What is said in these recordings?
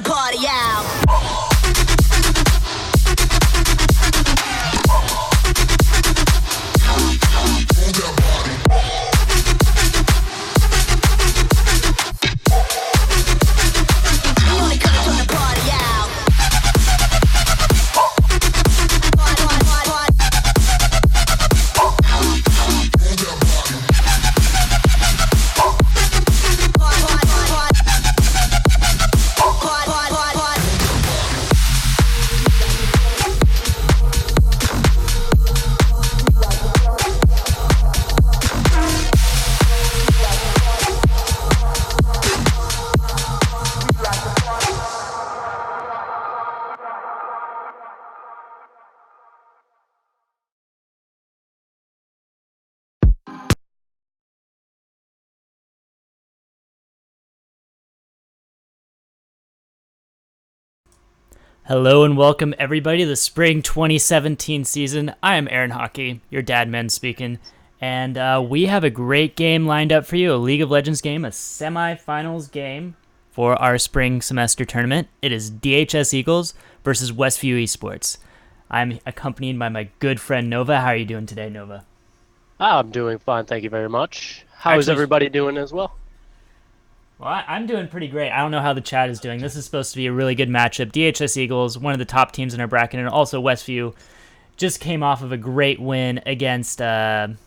party out. Hello and welcome everybody to the Spring 2017 season. I am Aaron Hockey, your dad man speaking, and we have a great game lined up for you, a League of Legends game, a semifinals game for our spring semester tournament. It is DHS Eagles versus Westview Esports. I'm accompanied by my good friend Nova. How are you doing today, Nova? I'm doing fine, thank you very much. How is everybody doing as well? Well, I'm doing pretty great. I don't know how the chat is doing. This is supposed to be a really good matchup. DHS Eagles, one of the top teams in our bracket, and also Westview just came off of a great win against, name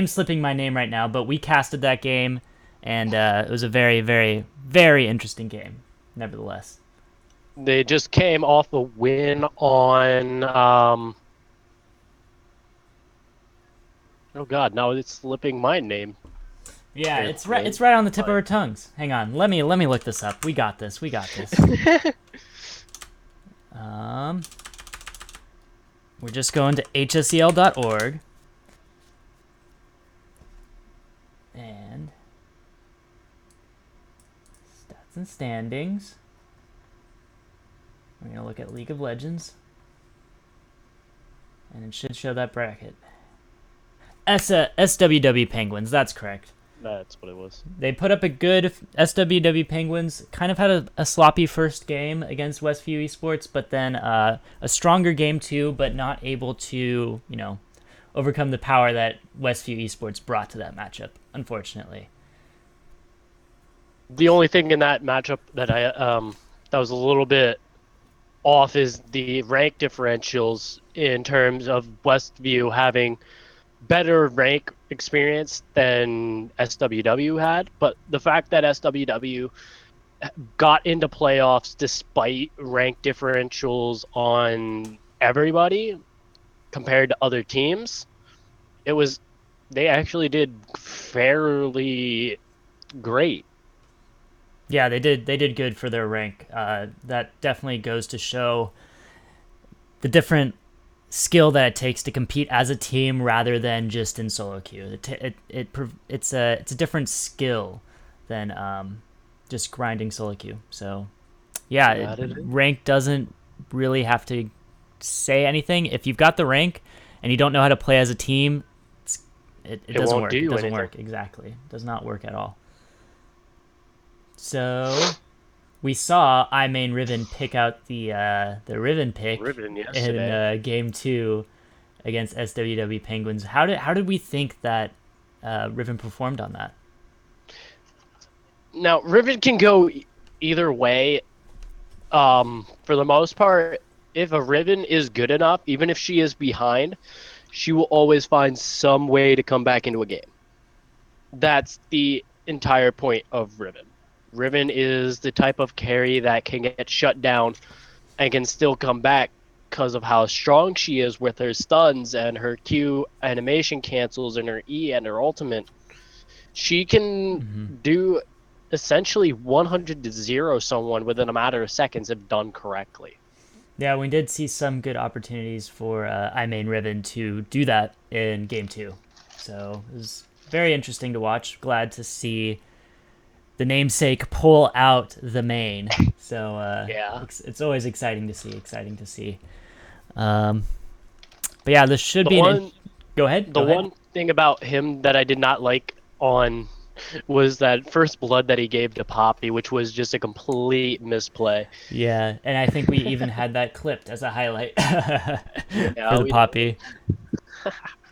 slipping my name right now, but we casted that game, and it was a very, very, very interesting game, nevertheless. They just came off a win on, oh god, now it's slipping my name. Yeah, it's right on the tip of our tongues. Hang on, let me look this up. We got this. We're just going to hsel.org and stats and standings. We're gonna look at League of Legends, and it should show that bracket. SWW Penguins, that's correct. That's what it was. They put up a good SWW Penguins, kind of had a sloppy first game against Westview Esports, but then a stronger game too, but not able to, overcome the power that Westview Esports brought to that matchup, unfortunately. The only thing in that matchup that that was a little bit off is the rank differentials in terms of Westview having better rank experience than SWW had, but the fact that SWW got into playoffs despite rank differentials on everybody compared to other teams, they actually did fairly great. Yeah, they did good for their rank. That definitely goes to show the different skill that it takes to compete as a team rather than just in solo queue. It's a different skill than just grinding solo queue. So yeah, rank doesn't really have to say anything. If you've got the rank and you don't know how to play as a team, it doesn't work. It doesn't work. Exactly. It does not work at all. So we saw iMain Riven pick out the Riven pick in Game 2 against SWW Penguins. How did we think that Riven performed on that? Now, Riven can go either way. For the most part, if a Riven is good enough, even if she is behind, she will always find some way to come back into a game. That's the entire point of Riven. Riven is the type of carry that can get shut down and can still come back because of how strong she is with her stuns and her Q animation cancels and her E and her ultimate. She can do essentially 100-0 someone within a matter of seconds if done correctly. Yeah, we did see some good opportunities for iMain Riven to do that in Game 2. So it was very interesting to watch. Glad to see the namesake pull out the main. So yeah, it's always exciting to see. But yeah, this should be one. Go ahead. The one thing about him that I did not like on was that first blood that he gave to Poppy, which was just a complete misplay. Yeah, and I think we even had that clipped as a highlight for Yeah, the we did. Poppy.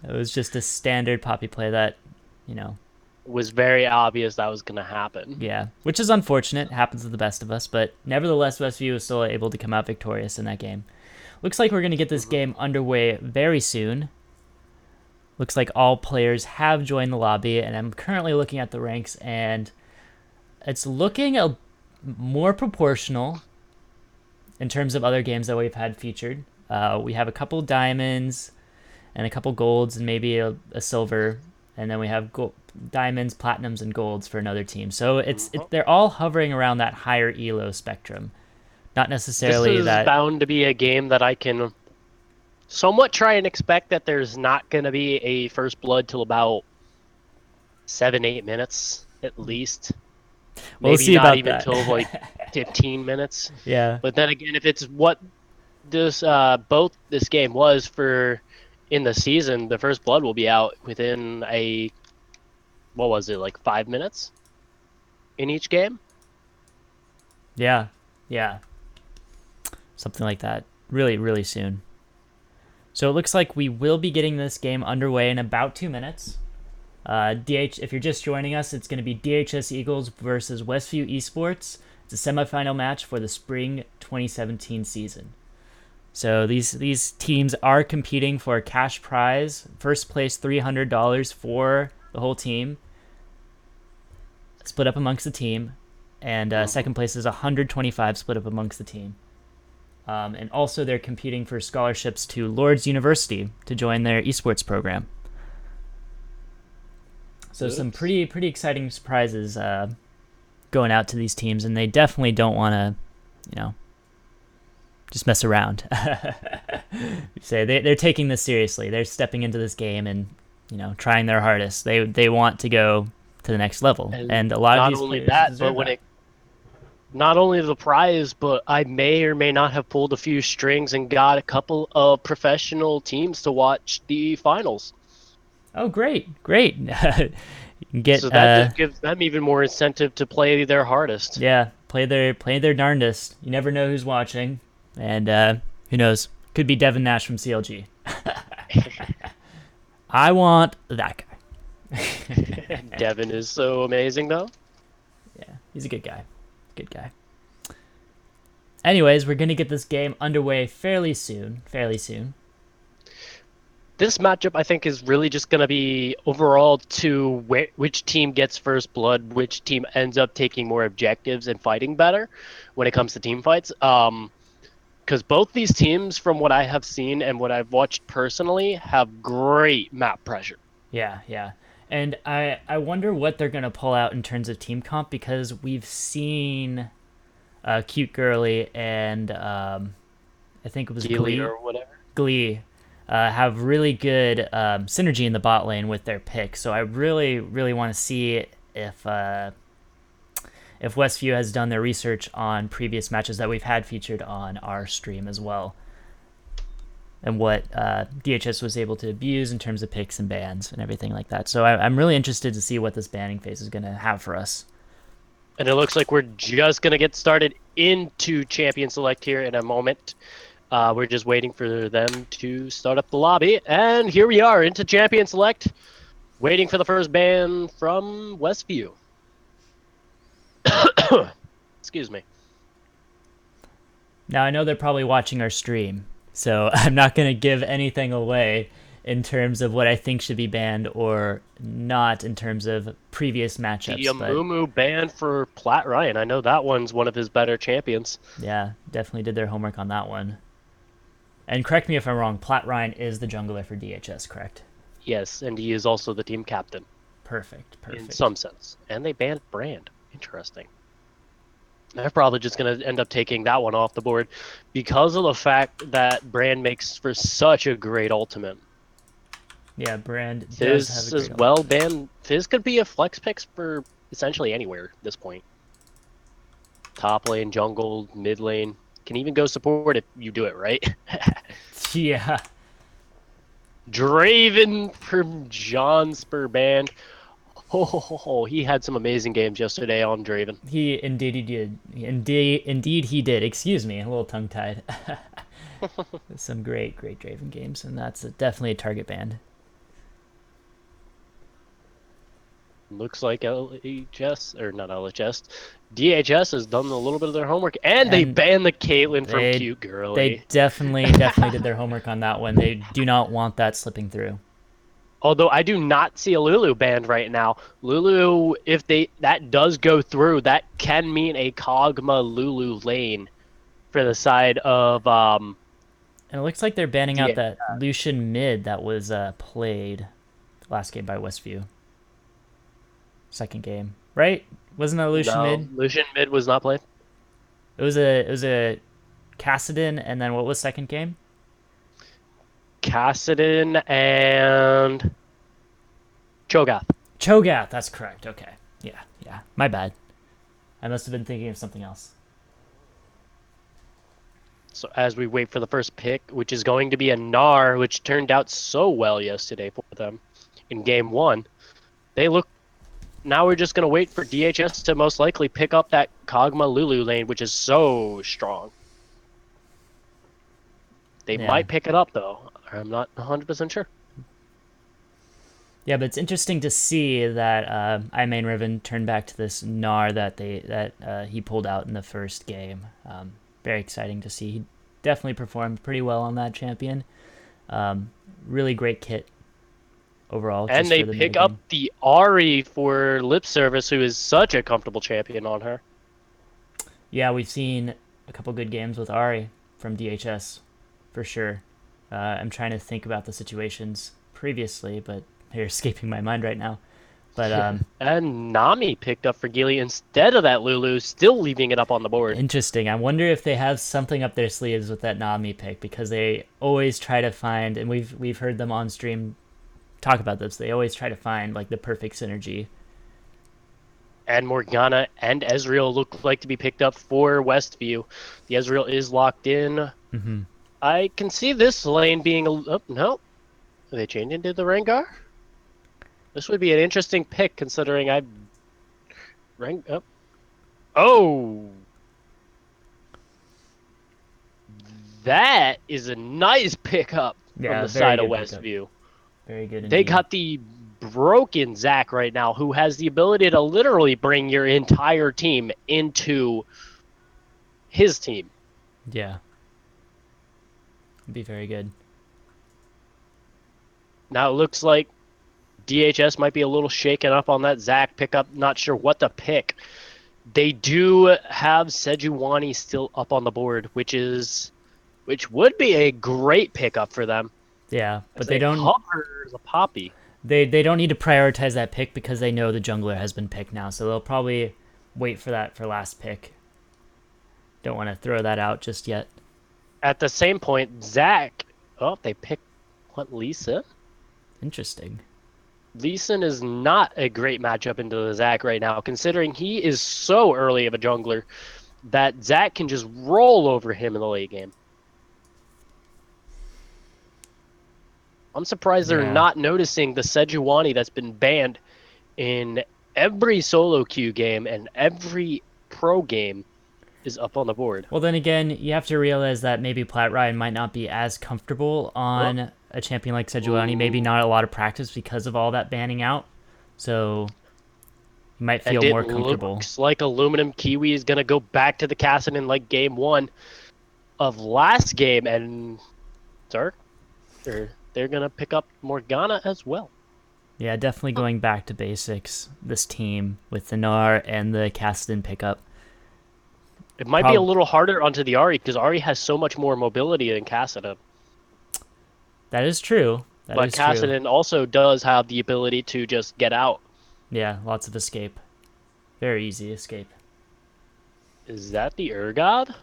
It was just a standard Poppy play that, you know, It was very obvious that was going to happen. yeah, which is unfortunate. Happens to the best of us, but nevertheless, Westview was still able to come out victorious in that game. Looks like we're going to get this Hmm. game underway very soon. Looks like all players have joined the lobby, and I'm currently looking at the ranks, and it's looking more proportional in terms of other games that we've had featured. We have a couple diamonds and a couple golds and maybe a silver, and then we have diamonds, platinums, and golds for another team. So they're all hovering around that higher elo spectrum. Not This necessarily is that. bound to be a game that I can somewhat try and expect that there's not going to be a first blood till about 7, 8 minutes at least. We'll Maybe see not about even till like that. 15 minutes. Yeah, But then again, if it's what this both this game was for in the season, the first blood will be out within a what was it, like 5 minutes in each game? yeah, yeah, something like that. Really, really soon. So it looks like we will be getting this game underway in about 2 minutes. If you're just joining us, it's going to be DHS Eagles versus Westview Esports. It's a semifinal match for the Spring 2017 season. So these teams are competing for a cash prize. First place $300 for the whole team, split up amongst the team, and Mm-hmm. second place is 125 split up amongst the team. And also they're competing for scholarships to Lord's University to join their esports program. So some Good. pretty exciting surprises going out to these teams, and they definitely don't want to, you know, just mess around. Say they're taking this seriously. They're stepping into this game and trying their hardest. They want to go to the next level, And and a lot of not these only players that, but deserve when that. it not only the prize, but I may or may not have pulled a few strings and got a couple of professional teams to watch the finals. Oh, great. You can get So that just gives them even more incentive to play their hardest. yeah, play their darndest. You never know who's watching, and who knows? Could be Devin Nash from CLG. I want that guy. Devin is so amazing, though. Yeah, he's a good guy. Good guy. Anyways, we're gonna get this game underway fairly soon. Fairly soon. This matchup, I think, is really just going to be overall to which team gets first blood, which team ends up taking more objectives and fighting better when it comes to team fights. Because both these teams, from what I have seen and what I've watched personally, have great map pressure. Yeah. And I wonder what they're gonna pull out in terms of team comp because we've seen Cute Girly and I think it was Geely Glee. or whatever. Glee have really good synergy in the bot lane with their pick. So I really want to see if Westview has done their research on previous matches that we've had featured on our stream as well, and what DHS was able to abuse in terms of picks and bans and everything like that. So I'm really interested to see what this banning phase is going to have for us. And it looks like we're just going to get started into Champion Select here in a moment. We're just waiting for them to start up the lobby. And here we are into Champion Select, waiting for the first ban from Westview. Excuse me. Now I know they're probably watching our stream, so I'm not going to give anything away in terms of what I think should be banned or not in terms of previous The matchups. But Amumu ban for Plat Ryan. I know that one's one of his better champions. yeah, definitely did their homework on that one. And correct me if I'm wrong, Plat Ryan is the jungler for DHS, correct? Yes, and he is also the team captain in Perfect. some sense. And they banned Brand. Interesting. They're probably just going to end up taking that one off the board because of the fact that Brand makes for such a great ultimate. Yeah, Brand does have a Fizz as great well ult. banned. Fizz could be a flex pick for essentially anywhere at this point. Top lane, jungle, mid lane. Can even go support if you do it right. Yeah. Draven from John Spur banned. Oh, he had some amazing games yesterday on Draven. He indeed he did. Indeed he did. Excuse me, a little tongue tied. Some great Draven games, and that's definitely a target band. Looks like LHS, or not LHS, DHS has done a little bit of their homework, and they And banned the Caitlyn from they Cute they Girly. definitely did their homework on that one. They do not want that slipping through. Although I do not see a Lulu banned right now. Lulu, if that does go through, that can mean a Kog'Maw Lulu lane for the side of And it looks like they're banning out DA. that Lucian mid that was played last game by Westview. Second game, right? Wasn't that Lucian No, mid? Lucian mid was not played. It was a Cassidon, and then what was second game? Cassidon and Cho'Gath. Cho'Gath. That's correct. Okay. Yeah. My bad. I must have been thinking of something else. So as we wait for the first pick, which is going to be a Gnar, which turned out so well yesterday for them in game one, they look. Now we're just going to wait for DHS to most likely pick up that Kog'Maw Lulu lane, which is so strong. They Yeah. might pick it up though. I'm not 100% sure. Yeah, but it's interesting to see that I main Riven turned back to this Gnar that he pulled out in the first game. Very exciting to see. He definitely performed pretty well on that champion. Really great kit overall. And Just they for the pick up metagame. the Ari for Lip Service, who is such a comfortable champion on her. Yeah, we've seen a couple good games with Ari from DHS, for sure. I'm trying to think about the situations previously, but they're escaping my mind right now. But And Nami picked up for Gilly instead of that Lulu, still leaving it up on the board. interesting. I wonder if they have something up their sleeves with that Nami pick because they always try to find, and we've heard them on stream talk about this. They always try to find like the perfect synergy. And Morgana and Ezreal look like to be picked up for Westview. The Ezreal is locked in. Mm-hmm. I can see this lane being a. Oh, no. Are they changing to the Rengar? This would be an interesting pick considering I. Rank up. Oh! That is a nice pickup from Yeah, the very side of good pickup. Westview. Very good They indeed. got the broken Zac right now, who has the ability to literally bring your entire team into his team. Yeah, it'd be very good. Now it looks like DHS might be a little shaken up on that Zac pickup. Not sure what to pick. They do have Sejuani still up on the board, which would be a great pickup for them Yeah, as but they they don't cover the Poppy. they don't need to prioritize that pick because they know the jungler has been picked now, so they'll probably wait for that for last pick. Don't want to throw that out just yet. At the same point, Zac. Oh, they picked what, Lisa? Interesting. Lee Sin is not a great matchup into the Zac right now, considering he is so early of a jungler that Zac can just roll over him in the late game. I'm surprised they're Yeah. not noticing the Sejuani that's been banned in every solo queue game and every pro game is up on the board. Well, then again, you have to realize that maybe Plat Ryan might not be as comfortable on a champion like Sejuani. Maybe not a lot of practice because of all that banning out. So you might feel And it more comfortable. looks like Aluminum Kiwi is going to go back to the Kassadin like game one of last game, and Dark, they're going to pick up Morgana as well. Yeah, definitely going back to basics. This team with the Gnar and the Cassidon pickup. It might be a little harder onto the Ahri because Ahri has so much more mobility than Kassadin. That is true. But Kassadin also does have the ability to just get out. Yeah, lots of escape. Very easy escape. Is that the Urgod?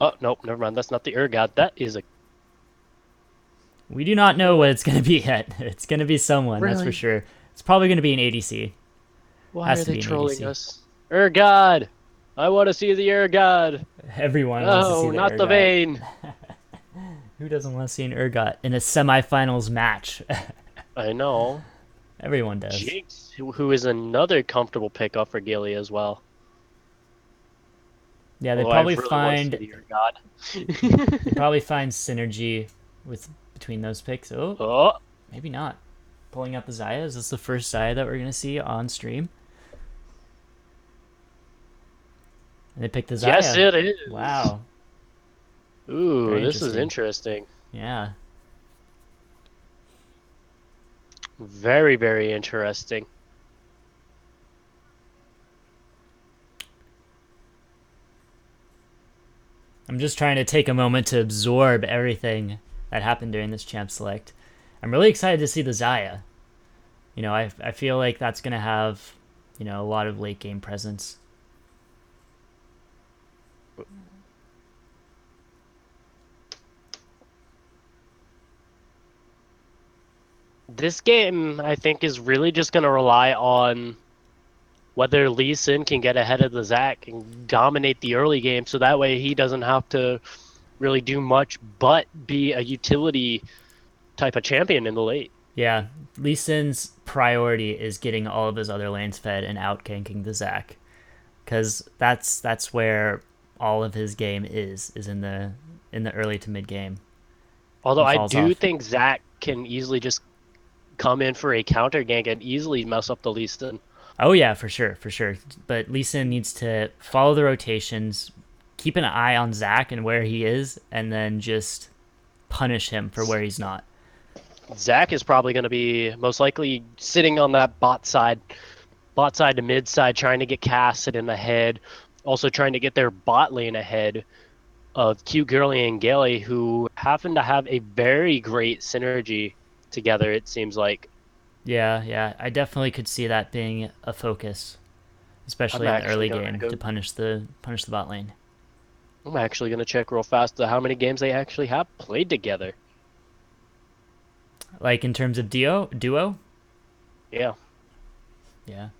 Oh, nope, never mind. That's not the Urgod. That is a... We do not know what it's going to be yet. It's going to be someone, Really? that's for sure. It's probably going to be an ADC. Why Has are to they be an trolling ADC. us? Urgod! I want to see the Urgod! Everyone wants to see Oh, the not Urgot. the Vayne! Who doesn't want to see an Urgot in a semifinals match? I know. Everyone does. Jinx, who is another comfortable pickup for Gilly as well. Yeah, Although I really want to see the Ear God. they probably find synergy with between those picks. Oh, Oh, maybe not. Pulling out the Zaya. Is this the first Zaya that we're gonna see on stream? And they picked the yes, Zaya. it is. Wow, Ooh, very this is interesting. interesting. Yeah, Very, very interesting. I'm just trying to take a moment to absorb everything that happened during this champ select. I'm really excited to see the Zaya. I feel like that's gonna have, a lot of late game presence. This game, I think, is really just going to rely on whether Lee Sin can get ahead of the Zac and dominate the early game so that way he doesn't have to really do much but be a utility type of champion in the late. Yeah, Lee Sin's priority is getting all of his other lanes fed and out ganking the Zac, because that's where all of his game is in the early to mid game. Although He I falls do off. think Zac can easily just come in for a counter gank and easily mess up the Lee Sin. Oh yeah, for sure, for sure. But Lee Sin needs to follow the rotations, keep an eye on Zac and where he is, and then just punish him for where he's not. Zac is probably going to be most likely sitting on that bot side to mid side, trying to get Cassid in the head, also trying to get their bot lane ahead of Cute Girly and Gaily, who happen to have a very great synergy together, it seems like. Yeah, yeah, I definitely could see that being a focus, I'm especially in the actually early gonna game to go. punish the bot lane. I'm actually gonna check real fast how many games they actually have played together. Like in terms of duo, Yeah, yeah,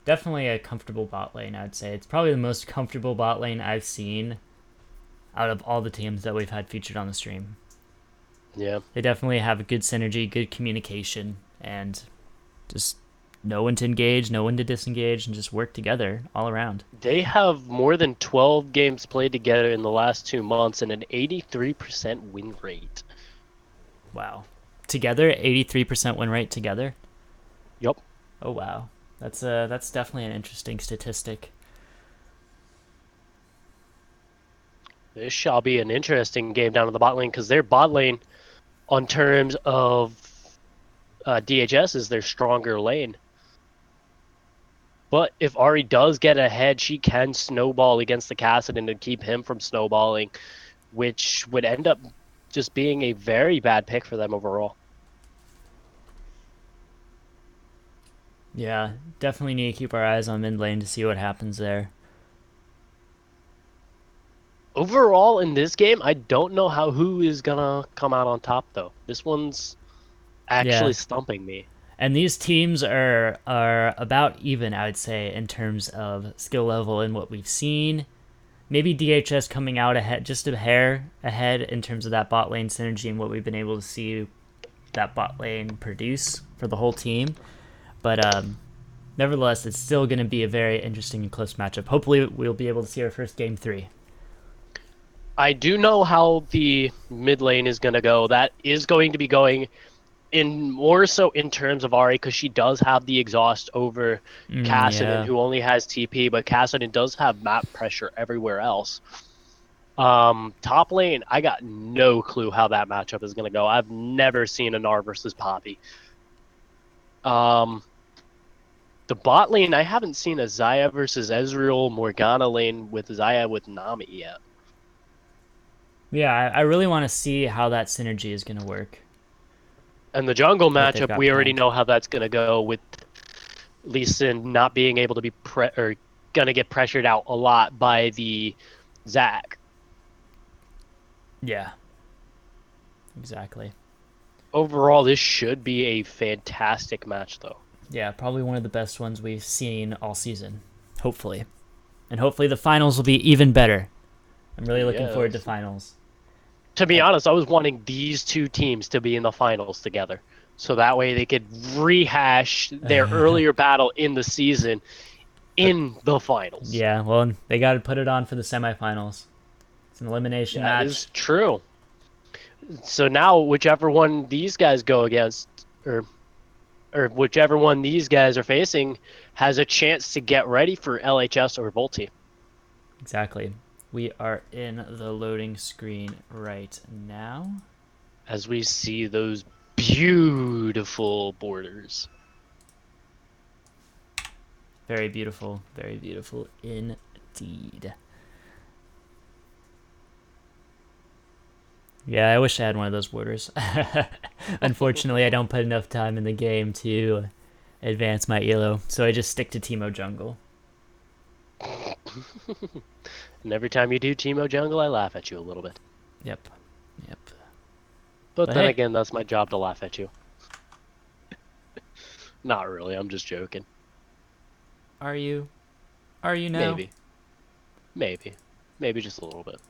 definitely a comfortable bot lane. I'd say it's probably the most comfortable bot lane I've seen out of all the teams that we've had featured on the stream. yeah. They definitely have a good synergy, good communication, and just know when to engage, know when to disengage, and just work together all around. They have more than 12 games played together in the last 2 months and an 83% win rate. Wow. Together, 83% win rate together. Yup. Oh wow. That's definitely an interesting statistic. This shall be an interesting game down in the bot lane because their bot lane, on terms of DHS, is their stronger lane. But if Ari does get ahead, she can snowball against the Kassadin to keep him from snowballing, which would end up just being a very bad pick for them overall. Yeah, definitely need to keep our eyes on mid lane to see what happens there. Overall, in this game, I don't know who is gonna come out on top though. This one's actually Yeah, stumping me. and these teams are about even, I would say, in terms of skill level and what we've seen. Maybe DHS coming out ahead, just a hair ahead in terms of that bot lane synergy and what we've been able to see that bot lane produce for the whole team. But nevertheless, it's still going to be a very interesting and close matchup. Hopefully, we'll be able to see our first game 3. I do know how the mid lane is gonna go. That is going to be going in more so in terms of Ari because she does have the exhaust over Kassadin, Yeah, who only has TP, but Kassadin does have map pressure everywhere else. Top lane, I got no clue how that matchup is gonna go. I've never seen a Gnar versus Poppy. Um, the bot lane, I haven't seen a Xayah versus Ezreal Morgana lane with Xayah with Nami yet. yeah. I really want to see how that synergy is going to work. And the jungle What they've matchup, got we already planned. know how that's gonna go with Lee Sin not being able to be or gonna get pressured out a lot by the Zac. Yeah, exactly. Overall, this should be a fantastic match, though. Yeah, probably one of the best ones we've seen all season. Hopefully, and hopefully the finals will be even better. I'm really looking forward to Yes. finals. To be Uh, honest, I was wanting these two teams to be in the finals together. so that way they could rehash their earlier battle in the season in the finals. Yeah, well, they got to put it on for the semifinals. It's an elimination That match. is true. So now, whichever one these guys go against, or whichever one these guys are facing, has a chance to get ready for LHS or Volti. Exactly. We are in the loading screen right now. As we see those beautiful borders. Very beautiful indeed. Yeah, I wish I had one of those borders. Unfortunately, I don't put enough time in the game to advance my elo, so I just stick to Teemo Jungle. And every time you do Teemo Jungle, I laugh at you a little bit. Yep. Yep. But But then hey, again, that's my job to laugh at you. Not really, I'm just joking. are you? Are you now? Maybe. Maybe. Maybe just a little bit.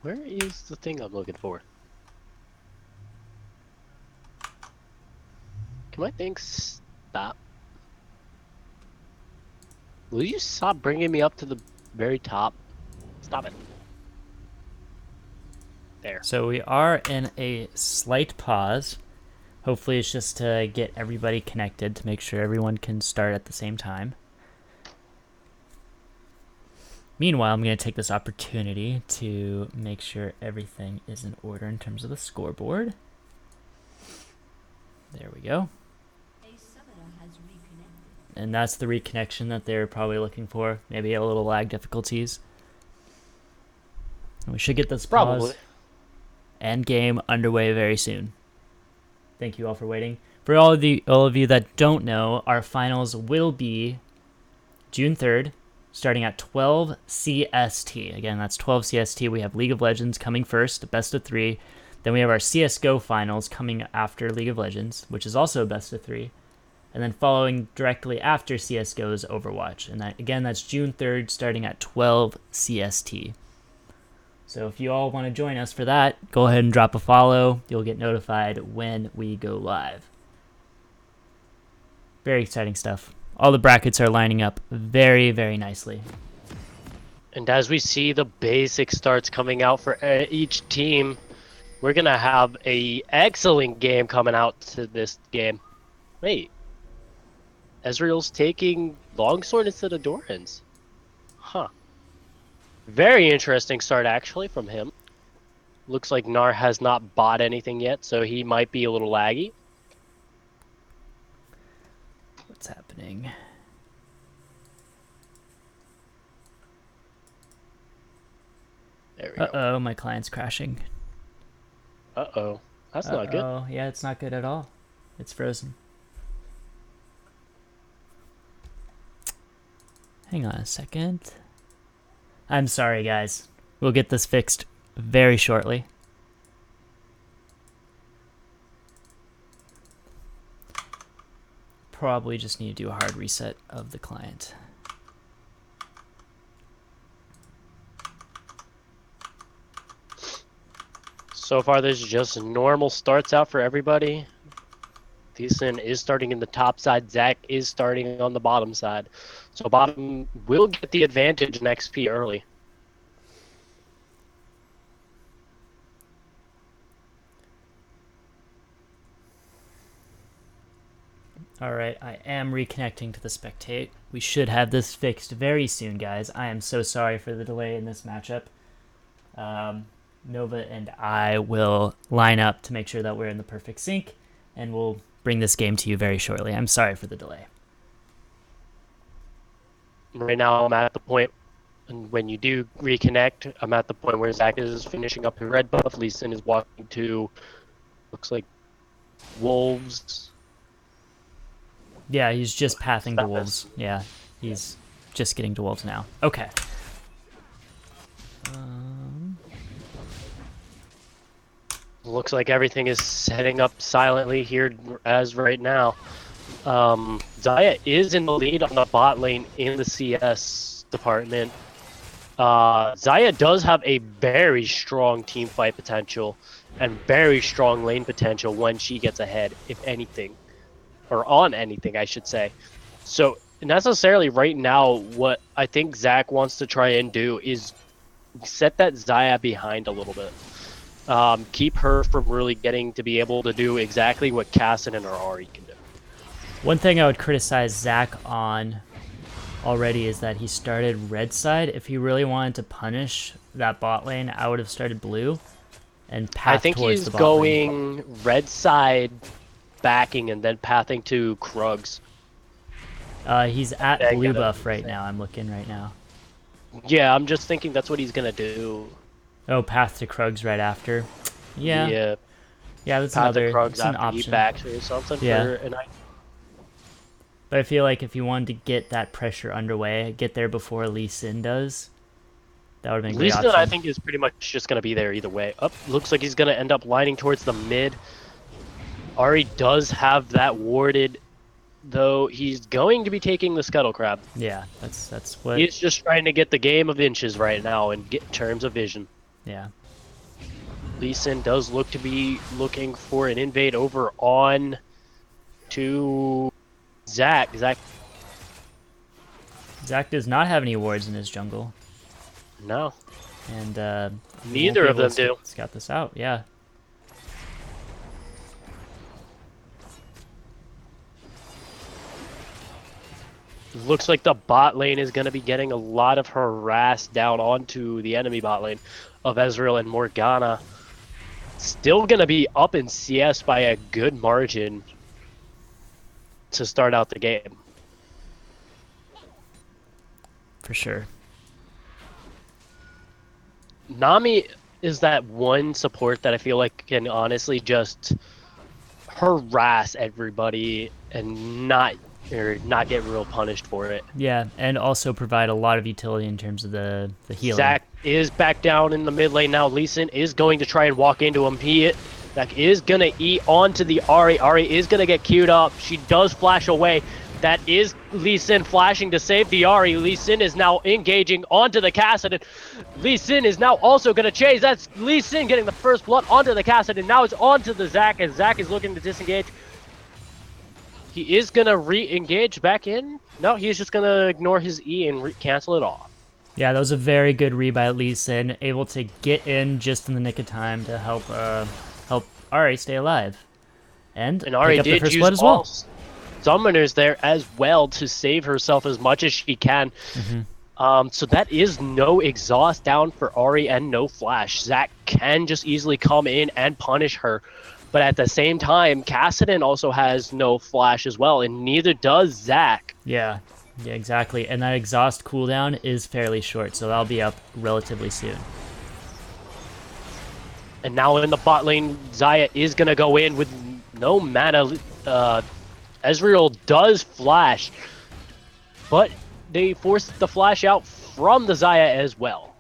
Where is the thing I'm looking for? Can my thing stop? Will you stop bringing me up to the very top? Stop it. There. So we are in a slight pause. Hopefully it's just to get everybody connected to make sure everyone can start at the same time. Meanwhile, I'm going to take this opportunity to make sure everything is in order in terms of the scoreboard. There we go. And that's the reconnection that they're probably looking for. Maybe a little lag difficulties. And we should get this Probably. pause and game underway very soon. Thank you all for waiting. For all of you that don't know, our finals will be June 3rd, starting at 12 CST. Again, that's 12 CST. We have League of Legends coming first, best of 3. Then we have our CSGO finals coming after League of Legends, which is also best of 3. And then following directly after CSGO is Overwatch. And that, again, that's June 3rd, starting at 12 CST. So if you all want to join us for that, go ahead and drop a follow. You'll get notified when we go live. Very exciting stuff. All the brackets are lining up very, very nicely. And as we see the basic starts coming out for each team, we're going to have a excellent game coming out to this game. Wait. Ezreal's taking Longsword instead of Doran's. Huh. Very interesting start, actually, from him. Looks like Gnar has not bought anything yet, so he might be a little laggy. What's happening? There we go. Uh-oh, my client's crashing. Uh-oh. That's not good. Oh, yeah, it's not good at all. It's frozen. Hang on a second. I'm sorry, guys. We'll get this fixed very shortly. Probably just need to do a hard reset of the client. So far, there's just normal starts out for everybody. Thiessen is starting in the top side. Zach is starting on the bottom side. So bottom will get the advantage in XP early. Alright, I am reconnecting to the spectate. We should have this fixed very soon, guys. I am so sorry for the delay in this matchup. Nova and I will line up to make sure that we're in the perfect sync, and we'll bring this game to you very shortly. I'm sorry for the delay. Right now, I'm at the point, and when you do reconnect, I'm at the point where Zach is finishing up his red buff. Leeson is walking to, looks like, Wolves. Yeah, he's just pathing to Wolves. Yeah, he's just getting to Wolves now. Okay. Looks like everything is setting up silently here as right now. Zaya is in the lead on the bot lane in the CS department. Zaya does have a very strong team fight potential and very strong lane potential when she gets ahead, if anything, or on anything, I should say. So necessarily right now, what I think Zach wants to try and do is set that Zaya behind a little bit. Keep her from really getting to be able to do exactly what Kassadin or Ari can do. One thing I would criticize Zach on already is that he started red side. If he really wanted to punish that bot lane, I would have started blue and I path think towards he's the bot lane. going red side backing and then pathing to Krugs. He's at And blue gonna, buff right now. I'm looking right now. yeah, I'm just thinking that's what he's gonna do. Oh, path to Krugs right after. Yeah, Yeah, yeah, that's path to another. Krugs That's an after he option. backs or something Yeah, for an. but I feel like if you wanted to get that pressure underway, get there before Lee Sin does, that would have been a Lee great Sin, I option. think, is pretty much just gonna be there either way. Up, looks like he's gonna end up lining towards the mid. Ari does have that warded, though he's going to be taking the Scuttle Crab. Yeah, that's what. He's just trying to get the game of inches right now and get terms of vision. Yeah, Lee Sin does look to be looking for an invade over on to Zach. Zach does not have any wards in his jungle, No, and he won't neither be of able them to do. scout this out. Yeah, Looks like the bot lane is going to be getting a lot of harass down onto the enemy bot lane of Ezreal and Morgana. Still going to be up in CS by a good margin to start out the game. for sure. Nami is that one support that I feel like can honestly just harass everybody and not get real punished for it. Yeah, and also provide a lot of utility in terms of the healing. Zach is back down in the mid lane now. Lee Sin is going to try and walk into him. Zach is going to eat onto the Ari. Ari is going to get queued up. She does flash away. That is Lee Sin flashing to save the Ari. Lee Sin is now engaging onto the Kassadin. Lee Sin is now also going to chase. That's Lee Sin getting the first blood onto the Kassadin. Now it's onto the Zach, and Zach is looking to disengage. He is going to re-engage back in. No, he's just going to ignore his E and cancel it off. Yeah, that was a very good read by Lee Sin, able to get in just in the nick of time to help Ari stay alive, and Ari pick up the did first use blood as all well. summoners there as well to save herself as much as she can. So that is no exhaust down for Ari and no flash. Zach can just easily come in and punish her. But at the same time, Kassadin also has no flash as well, and neither does Zach. Yeah, exactly. And that exhaust cooldown is fairly short, so that'll be up relatively soon. And now in the bot lane, Zaya is going to go in with no mana. Ezreal does flash, but they forced the flash out from the Zaya as well.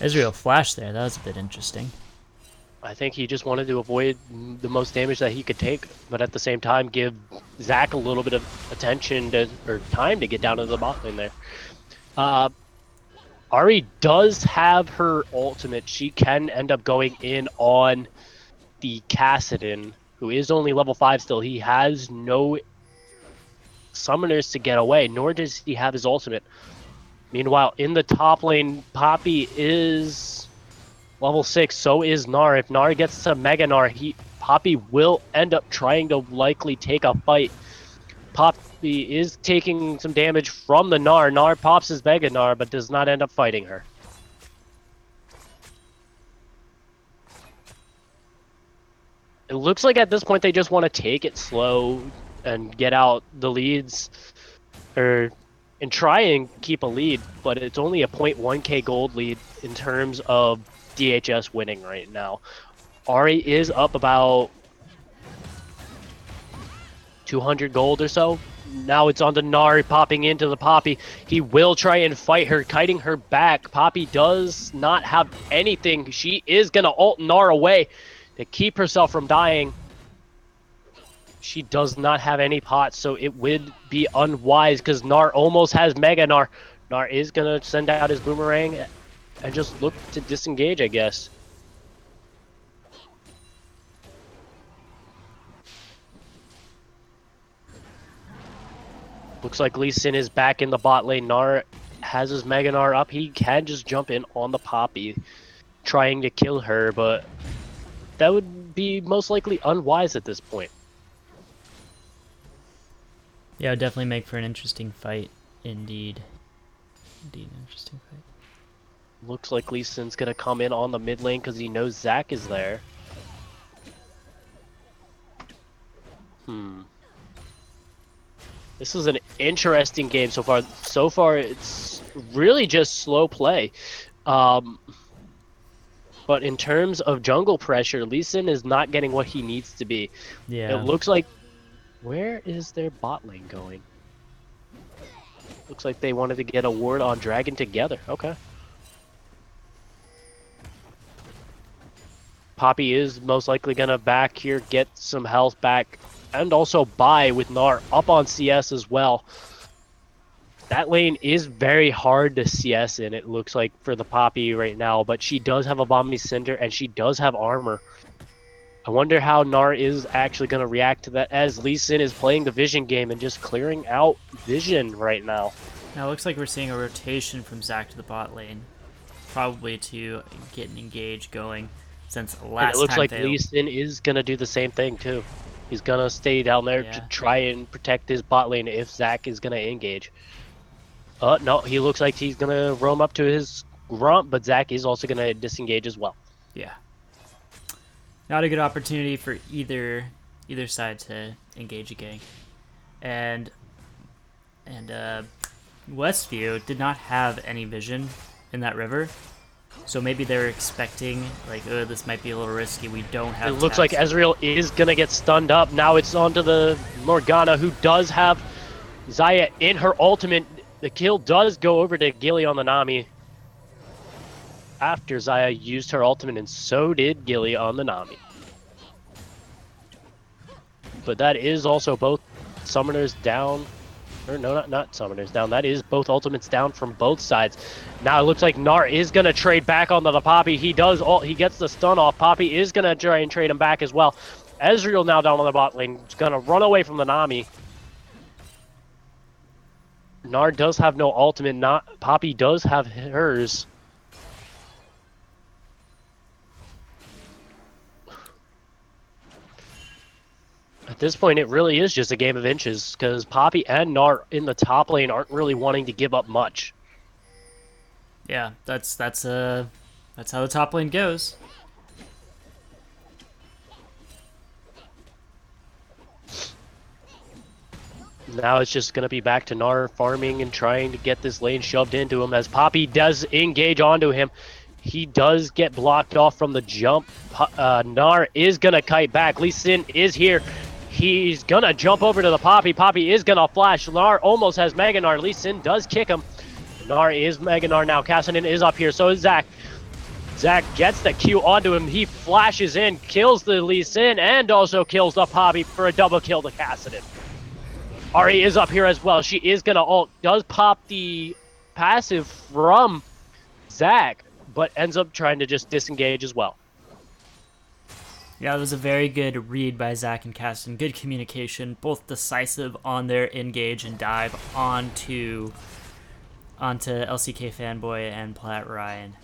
Ezreal flash there. That was a bit interesting. I think he just wanted to avoid the most damage that he could take, but at the same time give Zach a little bit of attention or time to get down to the bot lane there. Ari does have her ultimate. She can end up going in on the Kassadin, who is only level 5 still. He has no summoners to get away, nor does he have his ultimate. Meanwhile, in the top lane, Poppy is level 6, so is Gnar. If Gnar gets to Mega Gnar, Poppy will end up trying to likely take a fight. Poppy is taking some damage from the Gnar. Gnar pops his Mega Gnar, but does not end up fighting her. It looks like at this point they just want to take it slow and get out the leads, and try and keep a lead, but it's only a 0.1k gold lead in terms of DHS winning right now. Ari is up about 200 gold or so. Now it's on to Gnar popping into the Poppy. He will try and fight her, kiting her back. Poppy does not have anything. She is going to ult Gnar away to keep herself from dying. She does not have any pots, so it would be unwise because Gnar almost has Mega Gnar. Gnar is going to send out his boomerang and just look to disengage, I guess. Looks like Lee Sin is back in the bot lane. Gnar has his Mega Gnar up. He can just jump in on the Poppy, trying to kill her, but that would be most likely unwise at this point. Yeah, it would definitely make for an interesting fight, indeed. Indeed, an interesting fight. Looks like Lee Sin's gonna come in on the mid lane because he knows Zac is there. This is an interesting game so far. So far, it's really just slow play. But in terms of jungle pressure, Lee Sin is not getting what he needs to be. Yeah. It looks like... Where is their bot lane going? Looks like they wanted to get a ward on Dragon together. Okay. Poppy is most likely going to back here, get some health back, and also buy with Gnar up on CS as well. That lane is very hard to CS in, it looks like, for the Poppy right now, but she does have a Bombi Cinder, and she does have armor. I wonder how Gnar is actually going to react to that, as Lee Sin is playing the Vision game and just clearing out Vision right now. Now it looks like we're seeing a rotation from Zac to the bot lane, probably to get an engage going. Since last and it looks time like failed. Lee Sin is going to do the same thing too. He's going to stay down there to try and protect his bot lane if Zac is going to engage. No, he looks like he's going to roam up to his Grump, but Zac is also going to disengage as well. Yeah. Not a good opportunity for either side to engage a gang. And Westview did not have any vision in that river. So maybe they're expecting, like, oh, this might be a little risky. We don't have. It looks like Ezreal is going to get stunned up. Now it's onto the Morgana, who does have Xayah in her ultimate. The kill does go over to Gilly on the Nami after Xayah used her ultimate, and so did Gilly on the Nami. But that is also both summoners down. Or no, not summoners down. That is both ultimates down from both sides. Now it looks like Gnar is going to trade back onto the Poppy. He gets the stun off. Poppy is going to try and trade him back as well. Ezreal now down on the bot lane. He's going to run away from the Nami. Gnar does have no ultimate. Poppy does have hers. At this point, it really is just a game of inches, because Poppy and Gnar in the top lane aren't really wanting to give up much. Yeah, that's how the top lane goes. Now it's just going to be back to Gnar farming and trying to get this lane shoved into him, as Poppy does engage onto him. He does get blocked off from the jump. Gnar is going to kite back. Lee Sin is here. He's going to jump over to the Poppy. Poppy is going to flash. Gnar almost has Mega Gnar. Lee Sin does kick him. Gnar is Mega Gnar now. Kassadin is up here. So is Zac. Zac gets the Q onto him. He flashes in, kills the Lee Sin, and also kills the Poppy for a double kill to Kassadin. Ahri is up here as well. She is going to ult. Does pop the passive from Zac, but ends up trying to just disengage as well. Yeah, it was a very good read by Zac and Kassadin. Good communication, both decisive on their engage and dive onto LCK Fanboy and Plat Ryan.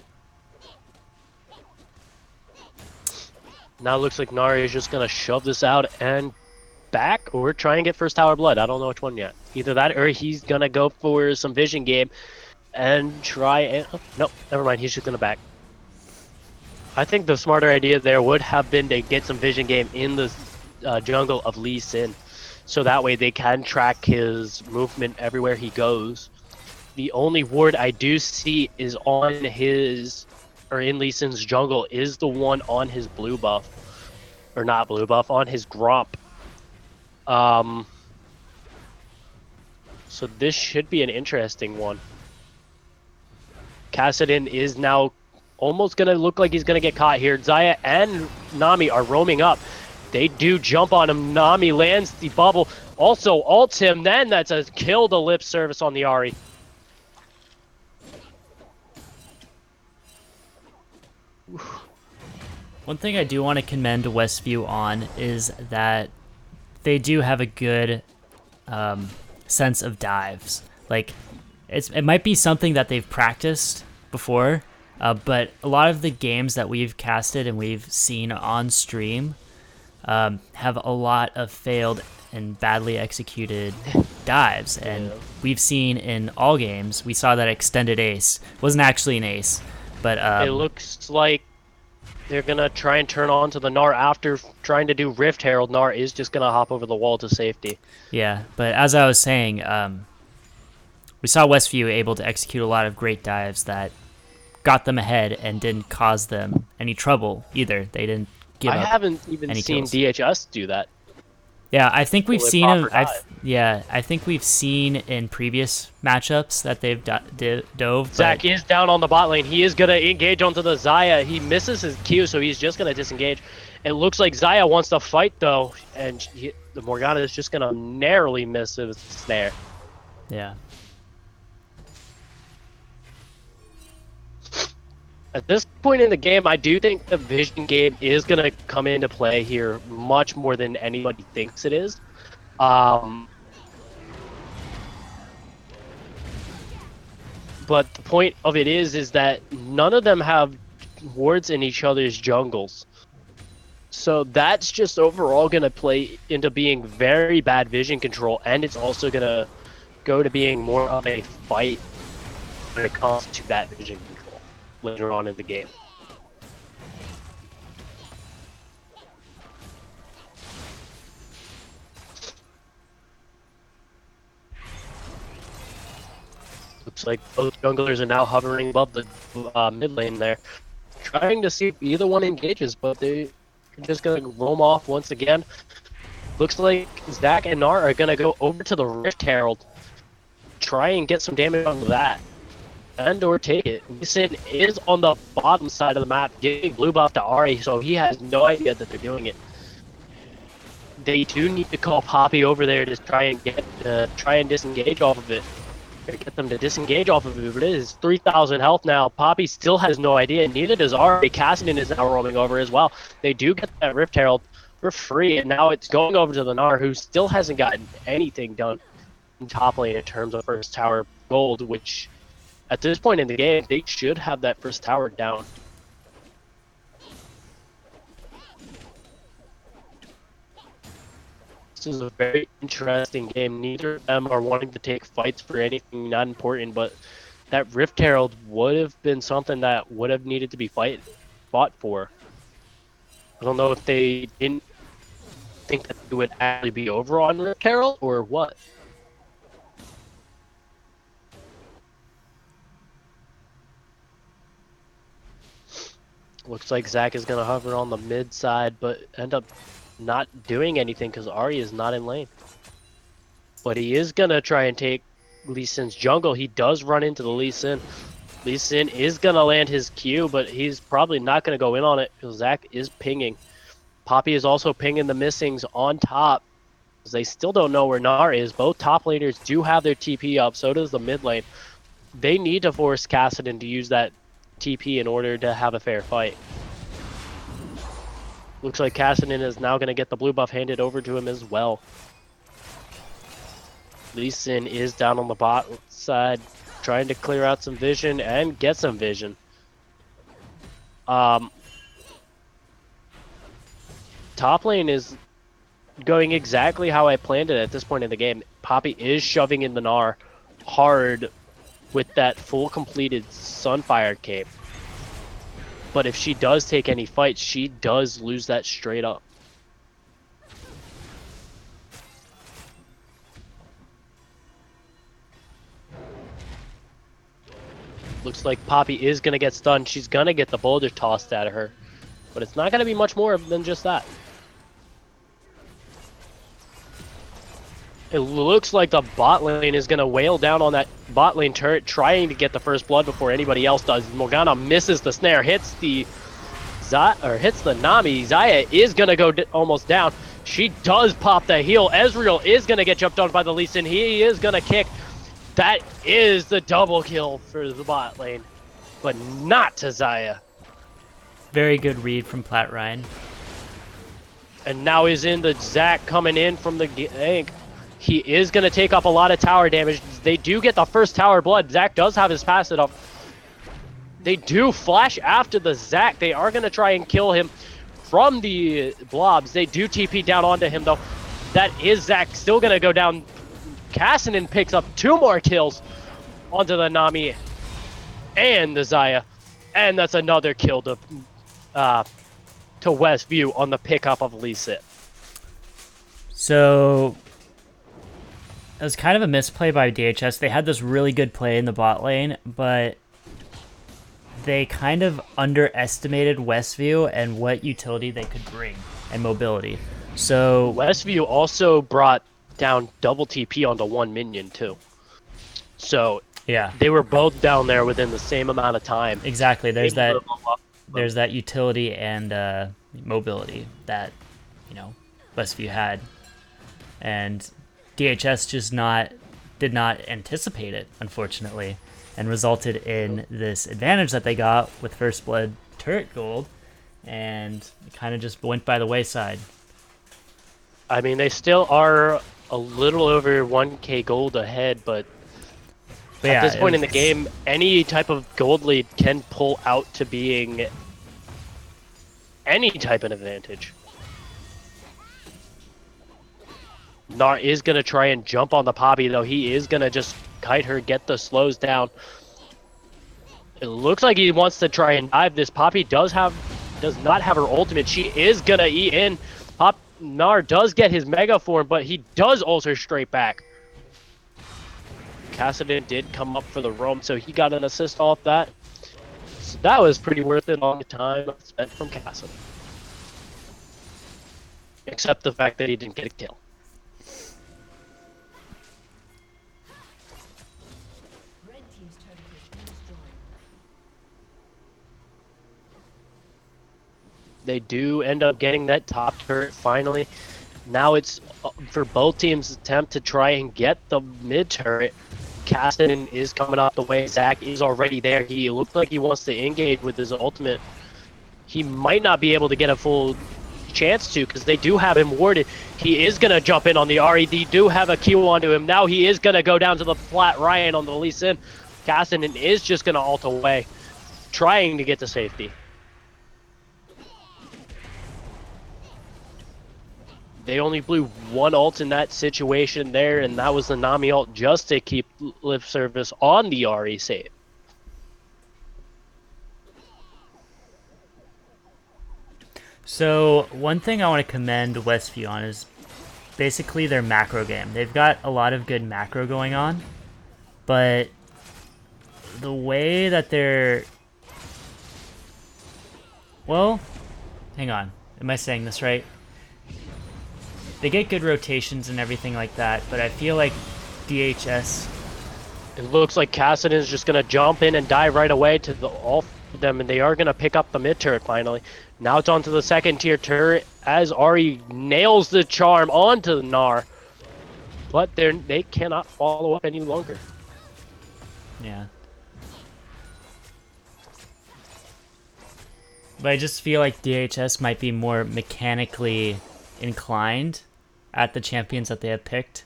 Now it looks like Nari is just going to shove this out and back, or try and get first Tower Blood. I don't know which one yet. Either that, or he's going to go for some vision game and try and... Oh, no, never mind. He's just going to back. I think the smarter idea there would have been to get some vision game in the jungle of Lee Sin, so that way they can track his movement everywhere he goes. The only ward I do see is on his, or in Lee Sin's jungle, is the one on his blue buff, or not blue buff, on his Gromp. So this should be an interesting one. Kassadin is now almost going to look like he's going to get caught here. Xayah and Nami are roaming up. They do jump on him. Nami lands the bubble. Also ults him. Then that's a kill the lip service on the Ahri. One thing I do want to commend Westview on is that they do have a good sense of dives. Like, it might be something that they've practiced before, but a lot of the games that we've casted and we've seen on stream have a lot of failed and badly executed dives. And we've seen in all games, we saw that extended ace wasn't actually an ace, but it looks like they're gonna try and turn on to the Gnar after trying to do Rift Herald. Gnar is just gonna hop over the wall to safety. Yeah, but as I was saying, we saw Westview able to execute a lot of great dives that got them ahead and didn't cause them any trouble either. They didn't give up. I haven't even seen kills. DHS do that. Yeah, I think we've seen him. Dive. I think we've seen in previous matchups that they've dove. Zach is down on the bot lane. He is gonna engage onto the Xayah. He misses his Q, so he's just gonna disengage. It looks like Xayah wants to fight though, and the Morgana is just gonna narrowly miss his snare. Yeah. At this point in the game, I do think the vision game is going to come into play here much more than anybody thinks it is. But the point of it is that none of them have wards in each other's jungles. So that's just overall going to play into being very bad vision control, and it's also going to go to being more of a fight when it comes to that vision control later on in the game. Looks like both junglers are now hovering above the mid lane there, trying to see if either one engages, but they're just going to roam off once again. Looks like Zach and Gnar are going to go over to the Rift Herald, try and get some damage on that. And or take it. Lee Sin is on the bottom side of the map, giving blue buff to Ahri, so he has no idea that they're doing it. They do need to call Poppy over there to try and disengage off of it. Or get them to disengage off of it, but it is 3,000 health now. Poppy still has no idea, neither does Ahri. Cassidy is now roaming over as well. They do get that Rift Herald for free, and now it's going over to the Gnar, who still hasn't gotten anything done in top lane in terms of first tower gold, which at this point in the game, they should have that first tower down. This is a very interesting game. Neither of them are wanting to take fights for anything not important, but that Rift Herald would have been something that would have needed to be fought for. I don't know if they didn't think that it would actually be over on Rift Herald or what. Looks like Zach is going to hover on the mid side, but end up not doing anything because Ahri is not in lane. But he is going to try and take Lee Sin's jungle. He does run into the Lee Sin. Lee Sin is going to land his Q, but he's probably not going to go in on it because Zach is pinging. Poppy is also pinging the missings on top because they still don't know where Gnar is. Both top laners do have their TP up, so does the mid lane. They need to force Cassidy to use that TP in order to have a fair fight. Looks like Cassidy is now going to get the blue buff handed over to him as well. Lee Sin is down on the bot side, trying to clear out some vision and get some vision. Top lane is going exactly how I planned it at this point in the game. Poppy is shoving in the Gnar hard with that full completed Sunfire cape. But if she does take any fights, she does lose that straight up. Looks like Poppy is going to get stunned. She's going to get the boulder tossed at her. But it's not going to be much more than just that. It looks like the bot lane is going to wail down on that bot lane turret, trying to get the first blood before anybody else does. Morgana misses the snare, hits the hits the Nami, Zaya is gonna go almost down. She does pop the heal. Ezreal is gonna get jumped on by the Lee Sin. He is gonna kick. That is the double kill for the bot lane, but not to Zaya. Very good read from Plat Ryan. And now he's in the Zac coming in from the gank. He is going to take up a lot of tower damage. They do get the first tower blood. Zac does have his passive up. They do flash after the Zac. They are going to try and kill him from the blobs. They do TP down onto him, though. That is Zac still going to go down. Cassidy picks up 2 more kills onto the Nami and the Zaya. And that's another kill to Westview on the pickup of Lee Sin. So it was kind of a misplay by DHS. They had this really good play in the bot lane, but they kind of underestimated Westview and what utility they could bring and mobility. So Westview also brought down double TP onto 1 minion too. So yeah, they were both down there within the same amount of time. Exactly. There's that utility and mobility that, Westview had, and DHS just did not anticipate it, unfortunately, and resulted in this advantage that they got with First Blood turret gold, and it kind of just went by the wayside. I mean, they still are a little over 1k gold ahead, but at this point in the game, any type of gold lead can pull out to being any type of advantage. Gnar is going to try and jump on the Poppy, though. He is going to just kite her, get the slows down. It looks like he wants to try and dive. This Poppy does not have her ultimate. She is going to eat in. Gnar does get his Mega Form, but he does ulcer straight back. Cassidy did come up for the roam, so he got an assist off that. So that was pretty worth it on the time spent from Cassidy. Except the fact that he didn't get a kill. They do end up getting that top turret finally. Now it's for both teams' attempt to try and get the mid turret. Cassidy is coming off the way. Zac is already there. He looks like he wants to engage with his ultimate. He might not be able to get a full chance to because they do have him warded. He is going to jump in on the Ahri. They do have a Q onto him. Now he is going to go down to the Plat Ryan on the Lee Sin. Cassidy is just going to ult away, trying to get to safety. They only blew 1 ult in that situation there, and that was the Nami ult just to keep lip service on the Ahri save. So one thing I want to commend Westview on is basically their macro game. They've got a lot of good macro going on, but the way that they're... Well, hang on. Am I saying this right? They get good rotations and everything like that, but I feel like DHS... It looks like Cassidy is just going to jump in and dive right away to all of them, and they are going to pick up the mid turret finally. Now it's onto the second tier turret as Ahri nails the charm onto Gnar, but they cannot follow up any longer. Yeah. But I just feel like DHS might be more mechanically inclined at the champions that they have picked,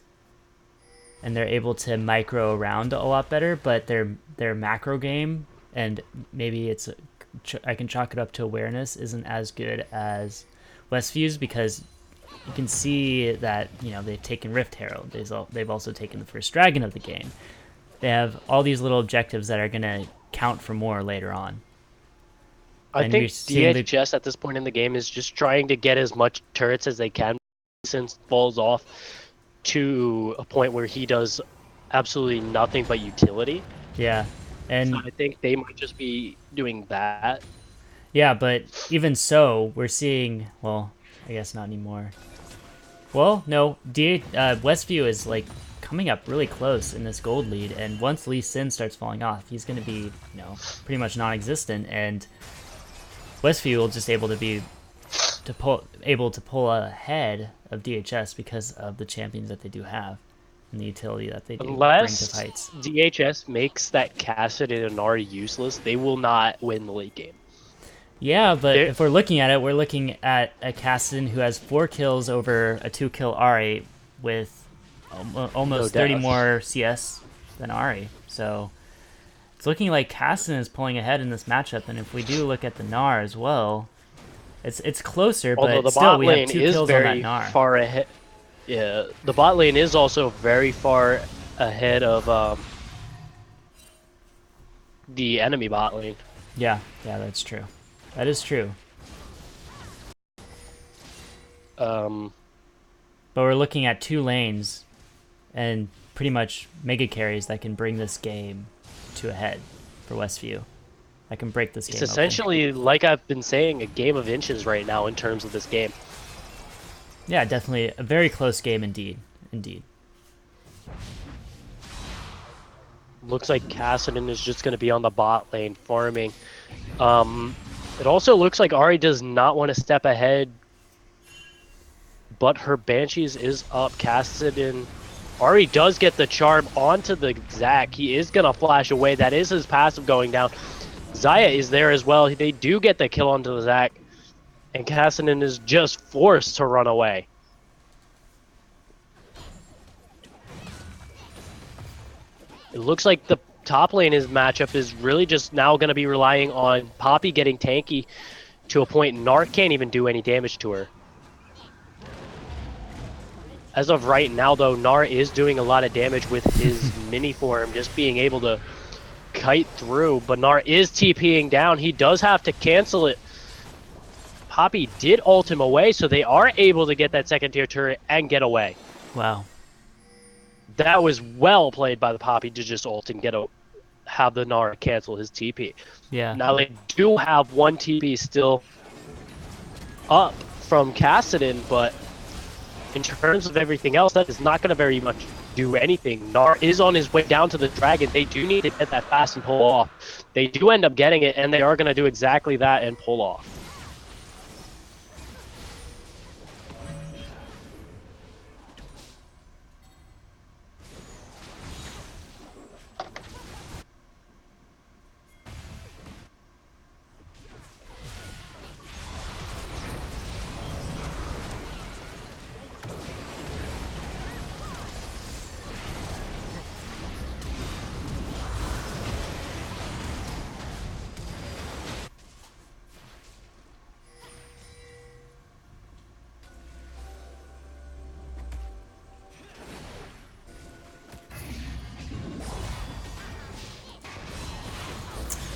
and they're able to micro around a lot better, but their macro game, and maybe I can chalk it up to awareness, isn't as good as Westview's, because you can see that they've taken Rift Herald, they've also taken the first dragon of the game. They have all these little objectives that are going to count for more later on. I think DHS at this point in the game is just trying to get as much turrets as they can since falls off to a point where he does absolutely nothing but utility. Yeah, and so I think they might just be doing that. Yeah, but even so, we're seeing, well, I guess not anymore. Well, no, Westview is like coming up really close in this gold lead, and once Lee Sin starts falling off, he's going to be, pretty much non-existent, and Westview will just able to pull ahead of DHS because of the champions that they do have and the utility that they do bring to Unless fights. DHS makes that Kassadin and Nari useless, they will not win the late game. Yeah, but They're, if we're looking at it, we're looking at a Kassadin who has 4 kills over a 2-kill Ari with no almost 30 death. more CS than Ari. So it's looking like Kassadin is pulling ahead in this matchup. And if we do look at the Gnar as well, it's closer, Although but the still bot we have lane 2 is kills on that very Gnar. far ahead. Yeah, the bot lane is also very far ahead of the enemy bot lane. Yeah, that's true. That is true. Um, But we're looking at 2 lanes and pretty much mega carries that can bring this game to a head for Westview. That can break this game it's open. essentially, like I've been saying, a game of inches right now in terms of this game. Yeah, definitely a very close game indeed. Indeed. Looks like Kassadin is just going to be on the bot lane farming. It also looks like Ari does not want to step ahead, but her Banshees is up. Kassadin. Ari does get the charm onto the Zac. He is going to flash away. That is his passive going down. Xayah is there as well. They do get the kill onto the Zac. And Kassadin is just forced to run away. It looks like the top lane his matchup is really just now going to be relying on Poppy getting tanky to a point Gnar can't even do any damage to her. As of right now, though, Gnar is doing a lot of damage with his mini form, just being able to kite through. But Gnar is TPing down. He does have to cancel it. Poppy did ult him away, so they are able to get that second tier turret and get away. Wow. That was well played by the Poppy to just ult and have the Gnar cancel his TP. Yeah. Now they do have one TP still up from Kassadin, but in terms of everything else, that is not going to very much do anything. Gnar is on his way down to the dragon. They do need to get that fast and pull off. They do end up getting it, and they are going to do exactly that and pull off.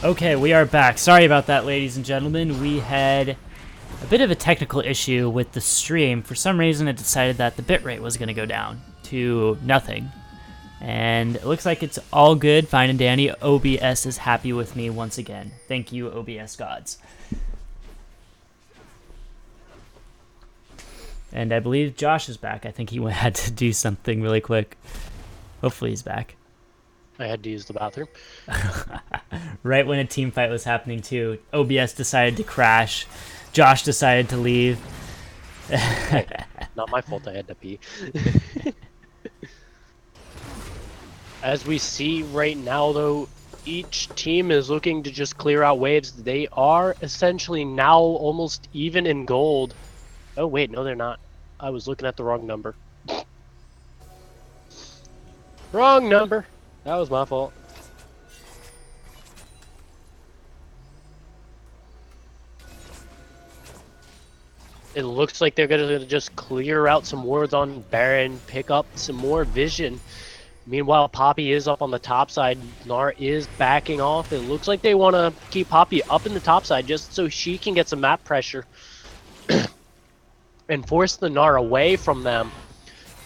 Okay, we are back. Sorry about that, ladies and gentlemen. We had a bit of a technical issue with the stream. For some reason, it decided that the bitrate was going to go down to nothing. And it looks like it's all good, fine and dandy. OBS is happy with me once again. Thank you, OBS gods. And I believe Josh is back. I think he had to do something really quick. Hopefully he's back. I had to use the bathroom. Right when a team fight was happening too, OBS decided to crash. Josh decided to leave. Hey, not my fault I had to pee. As we see right now, though, each team is looking to just clear out waves. They are essentially now almost even in gold. Oh, wait, no, they're not. I was looking at the wrong number. Wrong number. That was my fault. It looks like they're going to just clear out some wards on Baron, pick up some more vision. Meanwhile, Poppy is up on the top side. Gnar is backing off. It looks like they want to keep Poppy up in the top side just so she can get some map pressure and force the Gnar away from them.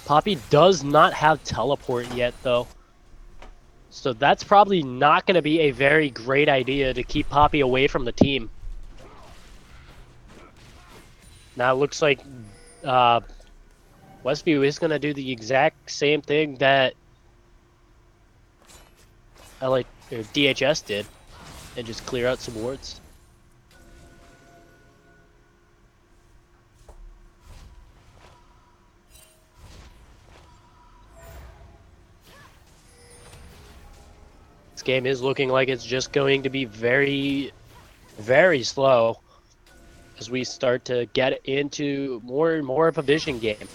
Poppy does not have teleport yet, though. So that's probably not going to be a very great idea to keep Poppy away from the team. Now it looks like Westview is going to do the exact same thing that DHS did and just clear out some wards. This game is looking like it's just going to be very, very slow as we start to get into more and more of a vision game.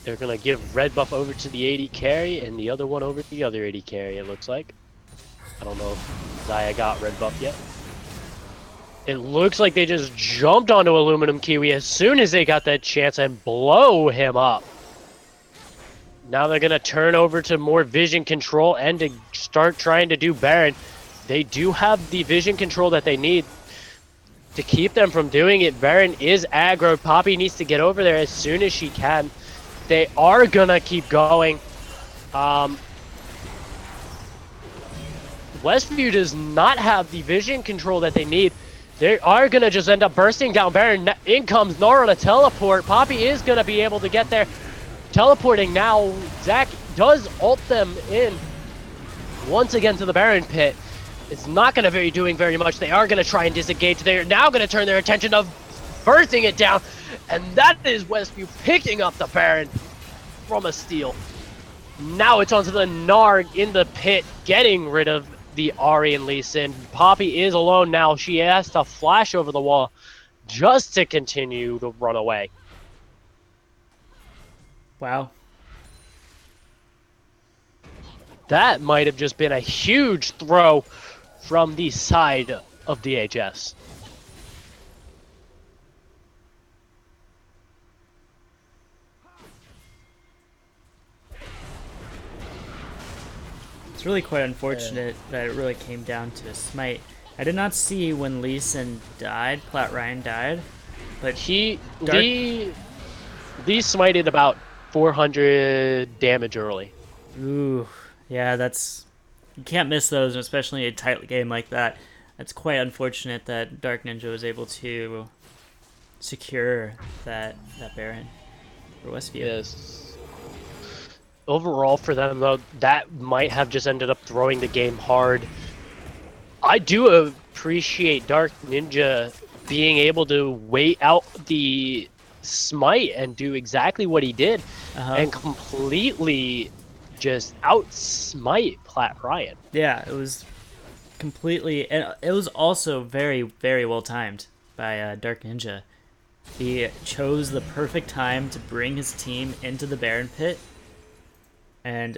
They're going to give red buff over to the AD carry and the other one over to the other AD carry, it looks like. I don't know if Zaya got red buff yet. It looks like they just jumped onto Aluminum Kiwi as soon as they got that chance and blow him up. Now they're going to turn over to more vision control and to start trying to do Baron. They do have the vision control that they need to keep them from doing it. Baron is aggro. Poppy needs to get over there as soon as she can. They are going to keep going. Westview does not have the vision control that they need. They are going to just end up bursting down Baron. In comes Nara on a teleport. Poppy is going to be able to get there. Teleporting now. Zach does ult them in once again to the Baron pit. It's not going to be doing very much. They are going to try and disengage. They're now going to turn their attention to bursting it down. And that is Westview picking up the Baron from a steal. Now it's onto the Narg in the pit, getting rid of the Ahri and Lee Sin. Poppy is alone now. She has to flash over the wall just to continue to run away. Wow. That might have just been a huge throw from the side of DHS. It's really quite unfortunate that it really came down to a smite. I did not see when Lee Sin died, Plat Ryan died, but Lee smited about 400 damage early. Ooh, yeah, you can't miss those, especially in a tight game like that. It's quite unfortunate that Dark Ninja was able to secure that Baron for Westview. Yes. Overall for them, though, that might have just ended up throwing the game hard. I do appreciate Dark Ninja being able to wait out the smite and do exactly what he did and completely just out-smite Plat Ryan. Yeah, it was completely... And it was also very, very well timed by Dark Ninja. He chose the perfect time to bring his team into the Baron pit and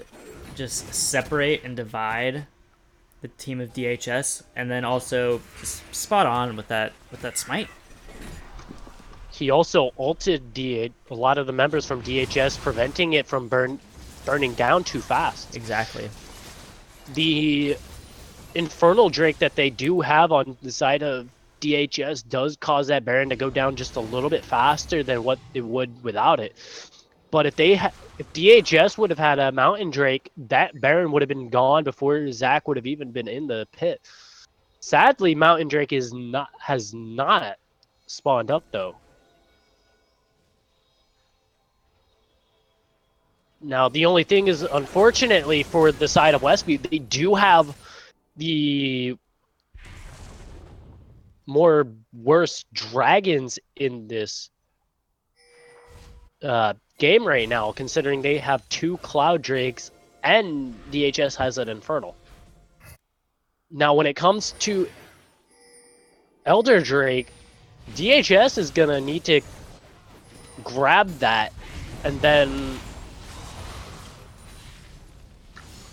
just separate and divide the team of DHS, and then also just spot on with that smite. He also ulted a lot of the members from DHS, preventing it from burning down too fast. Exactly. The Infernal Drake that they do have on the side of DHS does cause that Baron to go down just a little bit faster than what it would without it. But if DHS would have had a Mountain Drake, that Baron would have been gone before Zach would have even been in the pit. Sadly, Mountain Drake has not spawned up though. Now the only thing is, unfortunately for the side of Westview, they do have the worse dragons in this game right now, considering they have 2 Cloud Drakes and DHS has an Infernal. Now when it comes to Elder Drake, DHS is gonna need to grab that, and then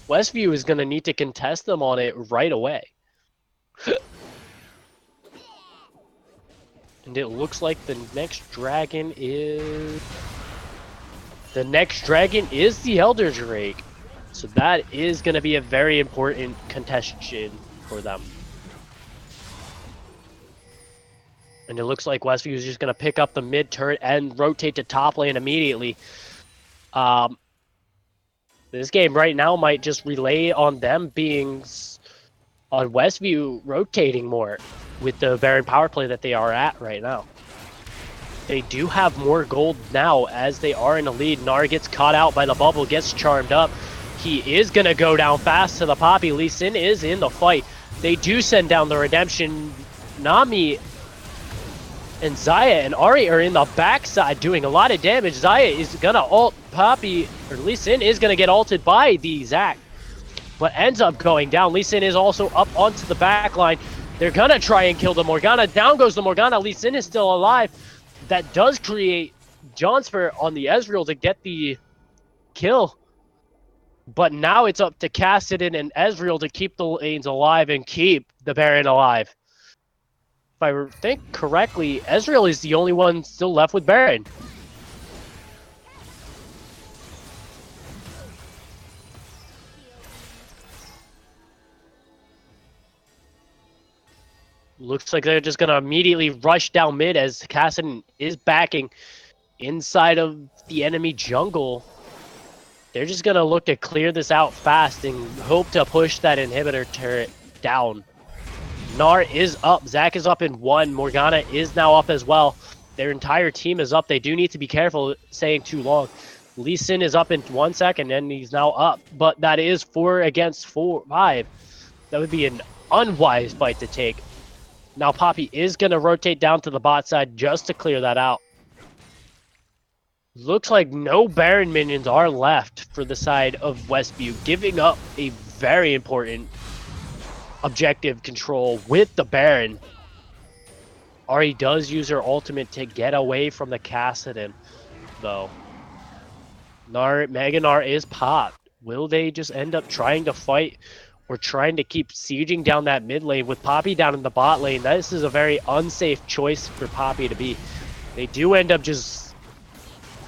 Westview is gonna need to contest them on it right away. And it looks like the next dragon is the Elder Drake. So that is going to be a very important contention for them. And it looks like Westview is just going to pick up the mid turret and rotate to top lane immediately. This game right now might just relay on them being on Westview rotating more with the Baron power play that they are at right now. They do have more gold now as they are in the lead. Nar gets caught out by the bubble, gets charmed up. He is going to go down fast to the Poppy. Lee Sin is in the fight. They do send down the redemption. Nami and Zaya and Ari are in the backside doing a lot of damage. Zaya is gonna ult Poppy, or Lee Sin is gonna get ulted by the Zac, but ends up going down. Lee Sin is also up onto the back line. They're gonna try and kill the Morgana. Down goes the Morgana. Lee Sin is still alive. That does create Johnspur on the Ezreal to get the kill. But now it's up to Kassadin and Ezreal to keep the lanes alive and keep the Baron alive. If I think correctly, Ezreal is the only one still left with Baron. Looks like they're just going to immediately rush down mid as Kassadin is backing inside of the enemy jungle. They're just going to look to clear this out fast and hope to push that inhibitor turret down. Gnar is up. Zac is up in 1. Morgana is now up as well. Their entire team is up. They do need to be careful saying too long. Lee Sin is up in 1 second and he's now up. But that is 4 against 5. That would be an unwise fight to take. Now Poppy is going to rotate down to the bot side just to clear that out. Looks like no Baron minions are left for the side of Westview, giving up a very important objective control with the Baron. Ari does use her ultimate to get away from the Kassadin, though. Mega Gnar is popped. Will they just end up trying to fight or trying to keep sieging down that mid lane with Poppy down in the bot lane? This is a very unsafe choice for Poppy to be. They do end up just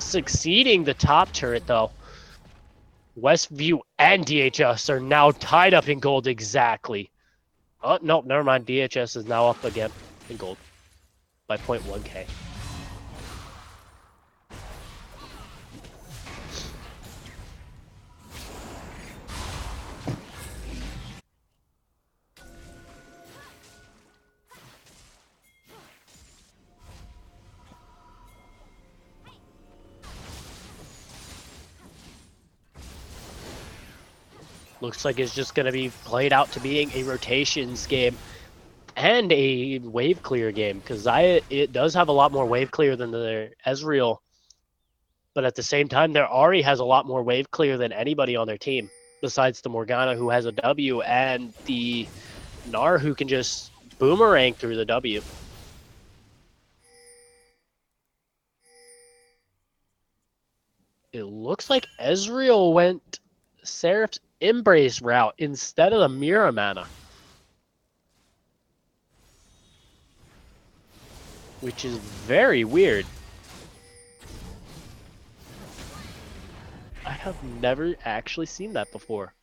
succeeding the top turret, though. Westview and DHS are now tied up in gold exactly. Oh, no, never mind. DHS is now up again in gold by 0.1k. Looks like it's just going to be played out to being a rotations game and a wave clear game, because it does have a lot more wave clear than the Ezreal, but at the same time, their Ari has a lot more wave clear than anybody on their team, besides the Morgana, who has a W, and the Gnar, who can just boomerang through the W. It looks like Ezreal went Seraph's Embrace route instead of the Mirror Mana, which is very weird. I have never actually seen that before.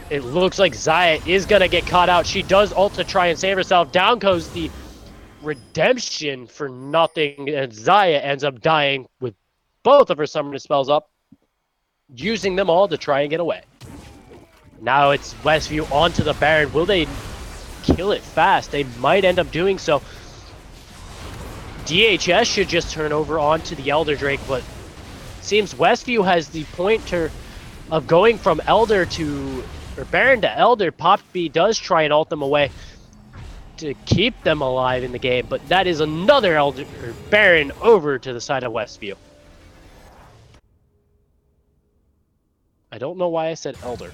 It looks like Zaya is going to get caught out. She does ult to try and save herself. Down goes the redemption for nothing, and Zaya ends up dying with both of her summoner spells up, using them all to try and get away. Now it's Westview onto the Baron. Will they kill it fast? They might end up doing so. DHS should just turn over onto the Elder Drake, but seems Westview has the pointer of going from Elder to... or Baron to Elder. Poppy does try and ult them away to keep them alive in the game, but that is another Elder or Baron over to the side of Westview. I don't know why I said Elder.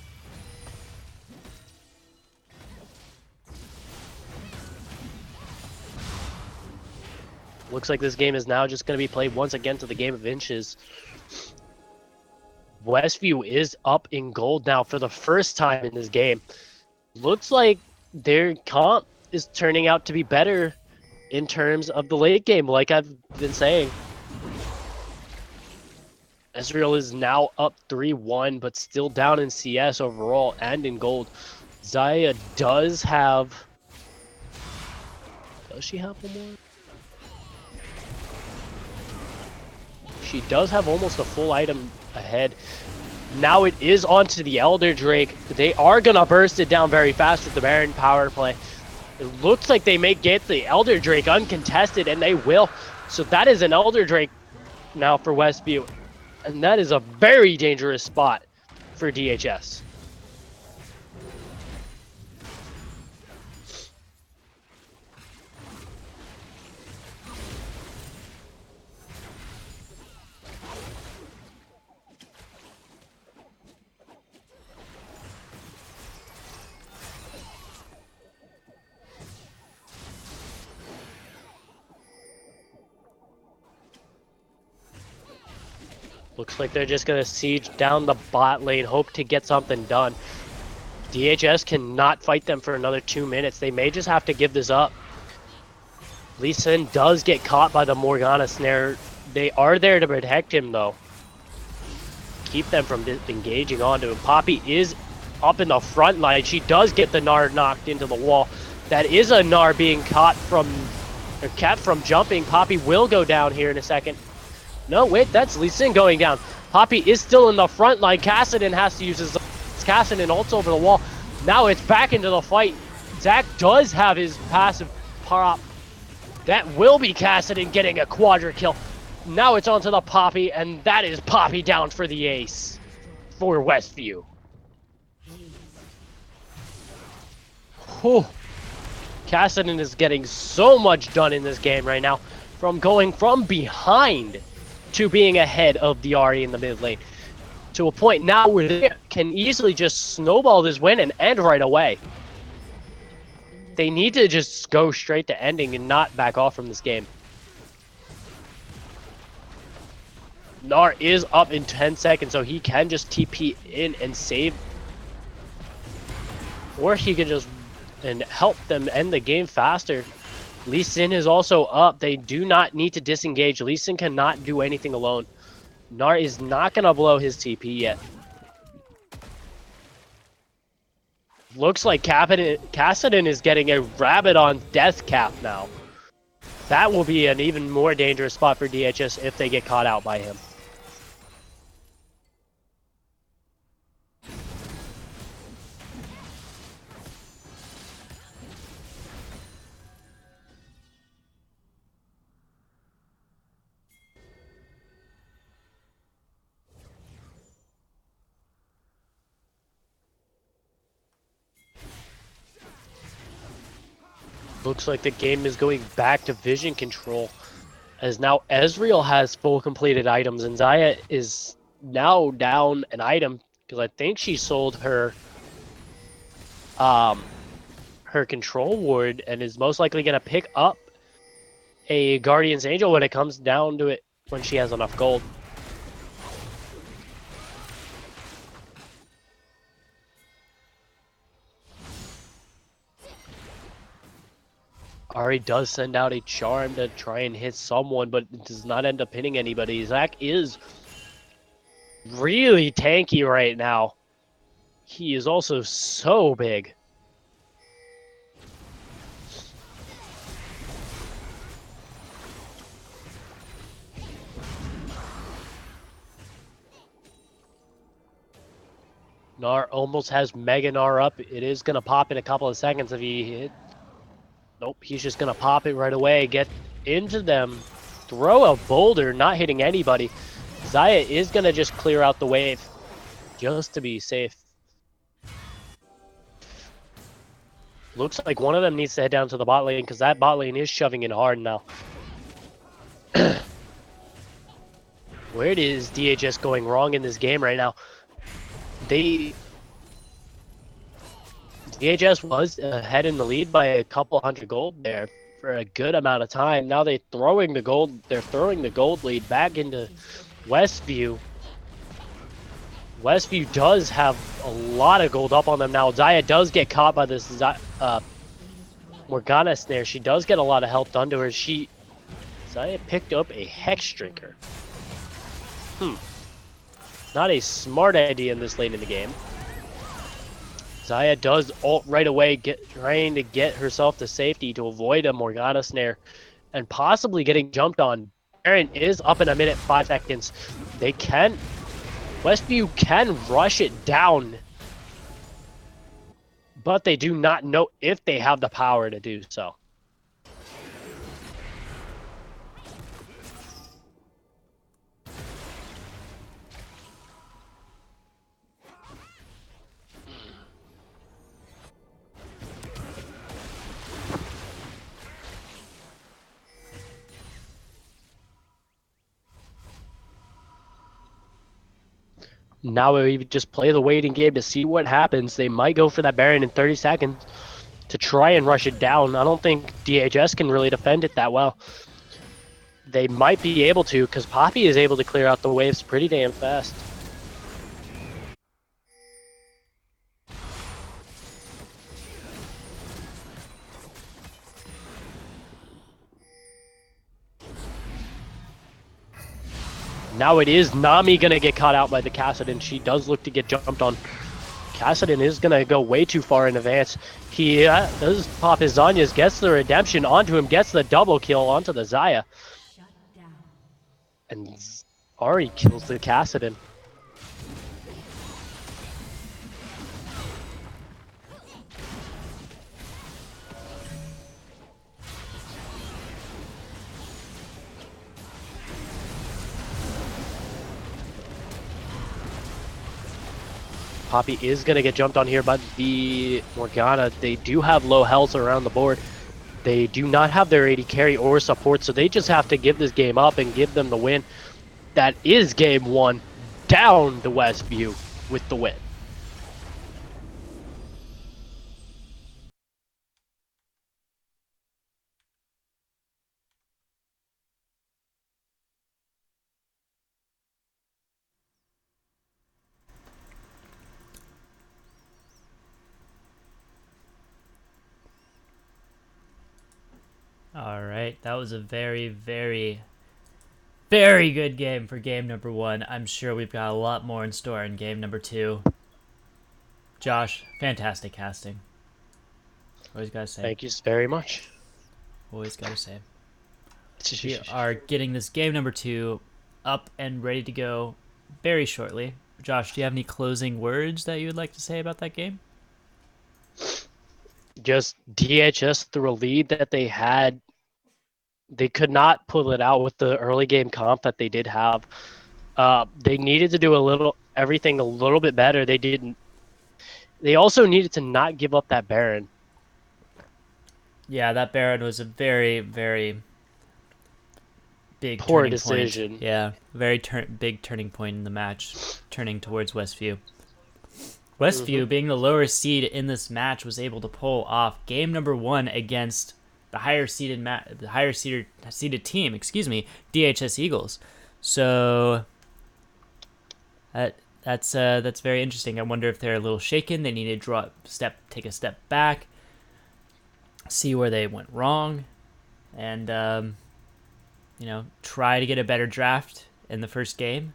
Looks like this game is now just going to be played once again to the game of inches. Westview is up in gold now for the first time in this game. Looks like their comp is turning out to be better in terms of the late game, like I've been saying. Ezreal is now up 3-1, but still down in CS overall and in gold. Zaya does have... Does she have one more? She does have almost a full item ahead. Now it is onto the Elder Drake. They are going to burst it down very fast with the Baron power play. It looks like they may get the Elder Drake uncontested, and they will. So that is an Elder Drake now for Westview. And that is a very dangerous spot for DHS. Looks like they're just going to siege down the bot lane, hope to get something done. DHS cannot fight them for another 2 minutes. They may just have to give this up. Lee Sin does get caught by the Morgana snare. They are there to protect him, though. Keep them from engaging onto him. Poppy is up in the front line. She does get the Gnar knocked into the wall. That is a Gnar being kept from jumping. Poppy will go down here in a second. No, wait, that's Lee Sin going down. Poppy is still in the front line. Kassadin has to use his Kassadin ults over the wall. Now it's back into the fight. Zach does have his passive pop. That will be Kassadin getting a quadra kill. Now it's onto the Poppy, and that is Poppy down for the ace for Westview. Whew. Kassadin is getting so much done in this game right now, from going from behind to being ahead of the Ahri in the mid lane, to a point now where they can easily just snowball this win and end right away. They need to just go straight to ending and not back off from this game. Gnar is up in 10 seconds, so he can just TP in and save. Or he can just help them end the game faster. Lee Sin is also up. They do not need to disengage. Lee Sin cannot do anything alone. Gnar is not going to blow his TP yet. Looks like Kassadin is getting a rabbit on death cap now. That will be an even more dangerous spot for DHS if they get caught out by him. Looks like the game is going back to vision control, as now Ezreal has full completed items and Xayah is now down an item because I think she sold her her control ward and is most likely going to pick up a Guardian's Angel when it comes down to it, when she has enough gold. Ahri does send out a charm to try and hit someone, but it does not end up hitting anybody. Zach is really tanky right now. He is also so big. Gnar almost has Mega Gnar up. It is going to pop in a couple of seconds if he hit. Nope, he's just going to pop it right away, get into them, throw a boulder, not hitting anybody. Xayah is going to just clear out the wave just to be safe. Looks like one of them needs to head down to the bot lane because that bot lane is shoving in hard now. Where is DHS going wrong in this game right now? DHS was ahead in the lead by a couple hundred gold there for a good amount of time. Now they're throwing the gold lead back into Westview. Westview does have a lot of gold up on them now. Xayah does get caught by this Morgana snare. She does get a lot of health done to her. Xayah picked up a Hex Drinker. Not a smart idea in this lane in the game. Xayah does ult right away, trying to get herself to safety to avoid a Morgana snare and possibly getting jumped on. Baron is up in a minute, 5 seconds. Westview can rush it down, but they do not know if they have the power to do so. Now we just play the waiting game to see what happens. They might go for that Baron in 30 seconds to try and rush it down. I don't think DHS can really defend it that well. They might be able to, because Poppy is able to clear out the waves pretty damn fast. Now it is Nami going to get caught out by the Kassadin. She does look to get jumped on. Kassadin is going to go way too far in advance. He does pop his Zanyas, gets the redemption onto him, gets the double kill onto the Xayah. And Ahri kills the Kassadin. Poppy is going to get jumped on here by the Morgana. They do have low health around the board. They do not have their AD carry or support, so they just have to give this game up and give them the win. That is game one, down the Westview with the win. All right, that was a very, very, very good game for game number one. I'm sure we've got a lot more in store in game number two. Josh, fantastic casting. Always gotta say. Thank you very much. Always gotta say. We are getting this game number two up and ready to go very shortly. Josh, do you have any closing words that you would like to say about that game? Just DHS through a lead that they had. They could not pull it out with the early game comp that they did have. They needed to do everything a little bit better. They didn't. They also needed to not give up that Baron. Yeah, that Baron was a very, very big poor turning decision. Point. Yeah, very big turning point in the match, turning towards Westview. Westview, being the lower seed in this match, was able to pull off game number one against the higher seeded team. DHS Eagles. So that's very interesting. I wonder if they're a little shaken. They need to take a step back, see where they went wrong, and try to get a better draft in the first game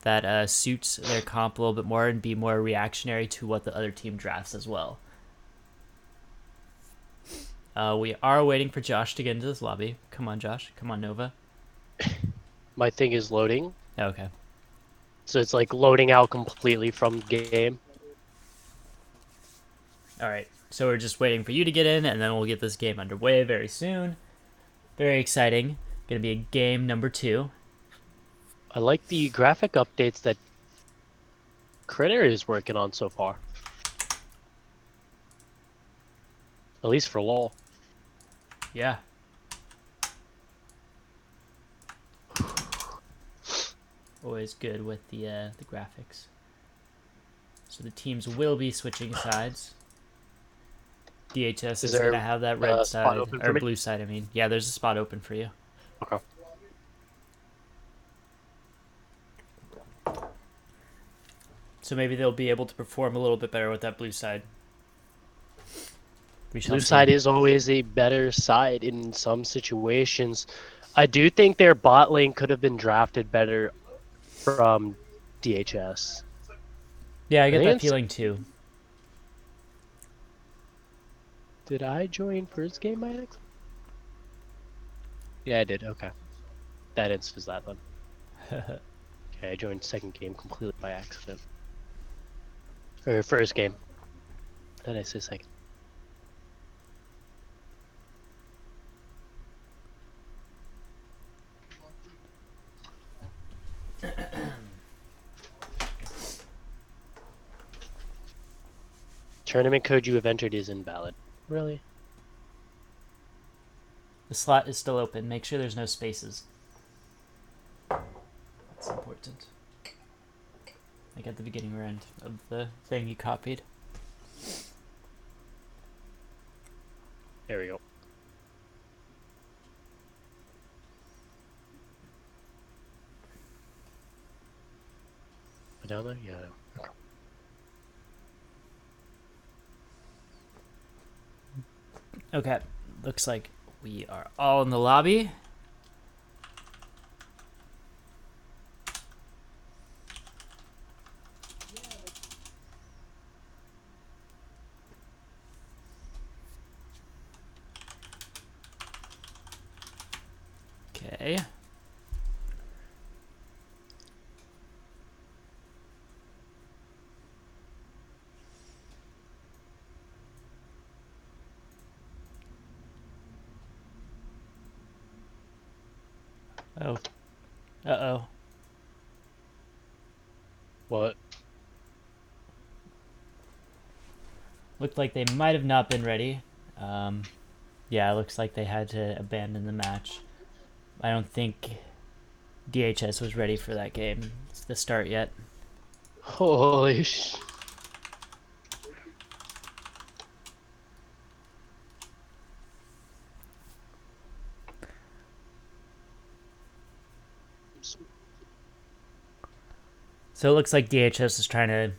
that suits their comp a little bit more and be more reactionary to what the other team drafts as well. We are waiting for Josh to get into this lobby. Come on, Josh. Come on, Nova. My thing is loading. Okay. So it's like loading out completely from game. All right. So we're just waiting for you to get in, and then we'll get this game underway very soon. Very exciting. Going to be a game number two. I like the graphic updates that Critter is working on so far. At least for LoL. Yeah. Always good with the graphics. So the teams will be switching sides. DHS is going to have that red side, or blue side, I mean. Yeah, there's a spot open for you. Okay. So maybe they'll be able to perform a little bit better with that blue side. Blue side is always a better side in some situations. I do think their bot lane could have been drafted better from DHS. Yeah, I get that feeling too. Did I join first game by accident? Yeah, I did. Okay. That answers that then. Okay, I joined second game completely by accident. Or first game. Did I say second? Tournament code you have entered is invalid. Really? The slot is still open. Make sure there's no spaces. That's important. Like at the beginning or end of the thing you copied. There we go. Down there? Yeah. Okay. Okay, looks like we are all in the lobby. Okay. Oh. Uh-oh. What? Looked like they might have not been ready. Yeah, it looks like they had to abandon the match. I don't think DHS was ready for that game. It's the start yet. Holy sh... So it looks like DHS is trying to,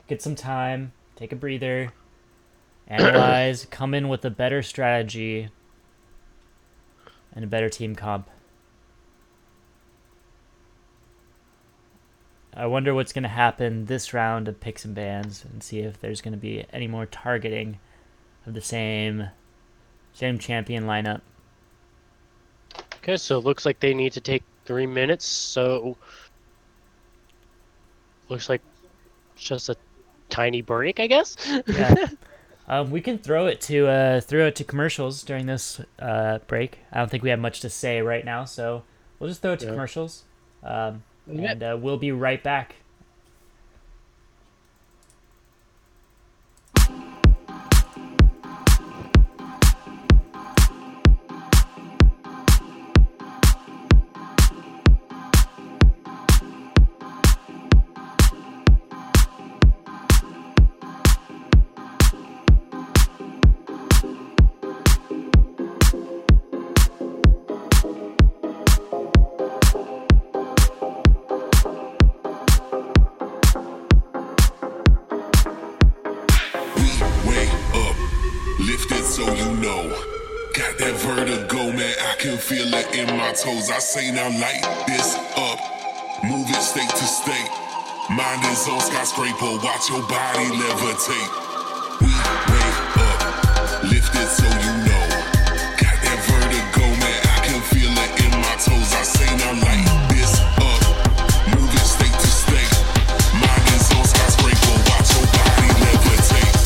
get some time, take a breather, analyze, come in with a better strategy, and a better team comp. I wonder what's going to happen this round of picks and bans and see if there's going to be any more targeting of the same champion lineup. Okay, so it looks like they need to take 3 minutes, so... Looks like just a tiny break, I guess? Yeah. We can throw it to commercials during this break. I don't think we have much to say right now, so we'll just throw it to commercials. And we'll be right back. Toes, I say now light this up, move it state to state. Mind is on skyscraper, watch your body levitate. We way up, lift it so you know. Got that vertigo, man, I can feel it in my toes. I say now light this up, move it state to state. Mind is on skyscraper, watch your body levitate.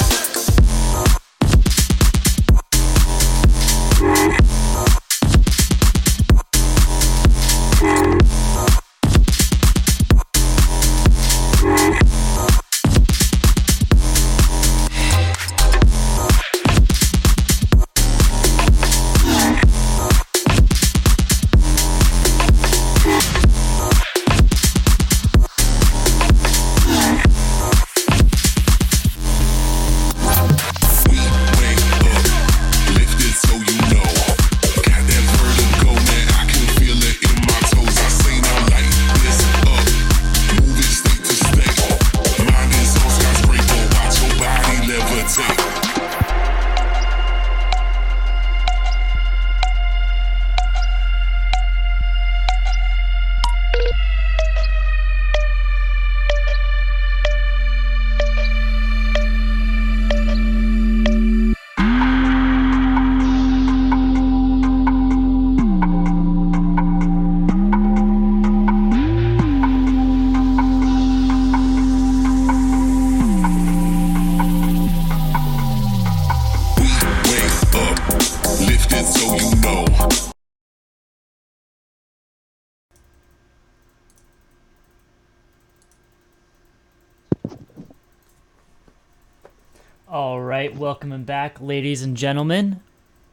All right, welcome back, ladies and gentlemen.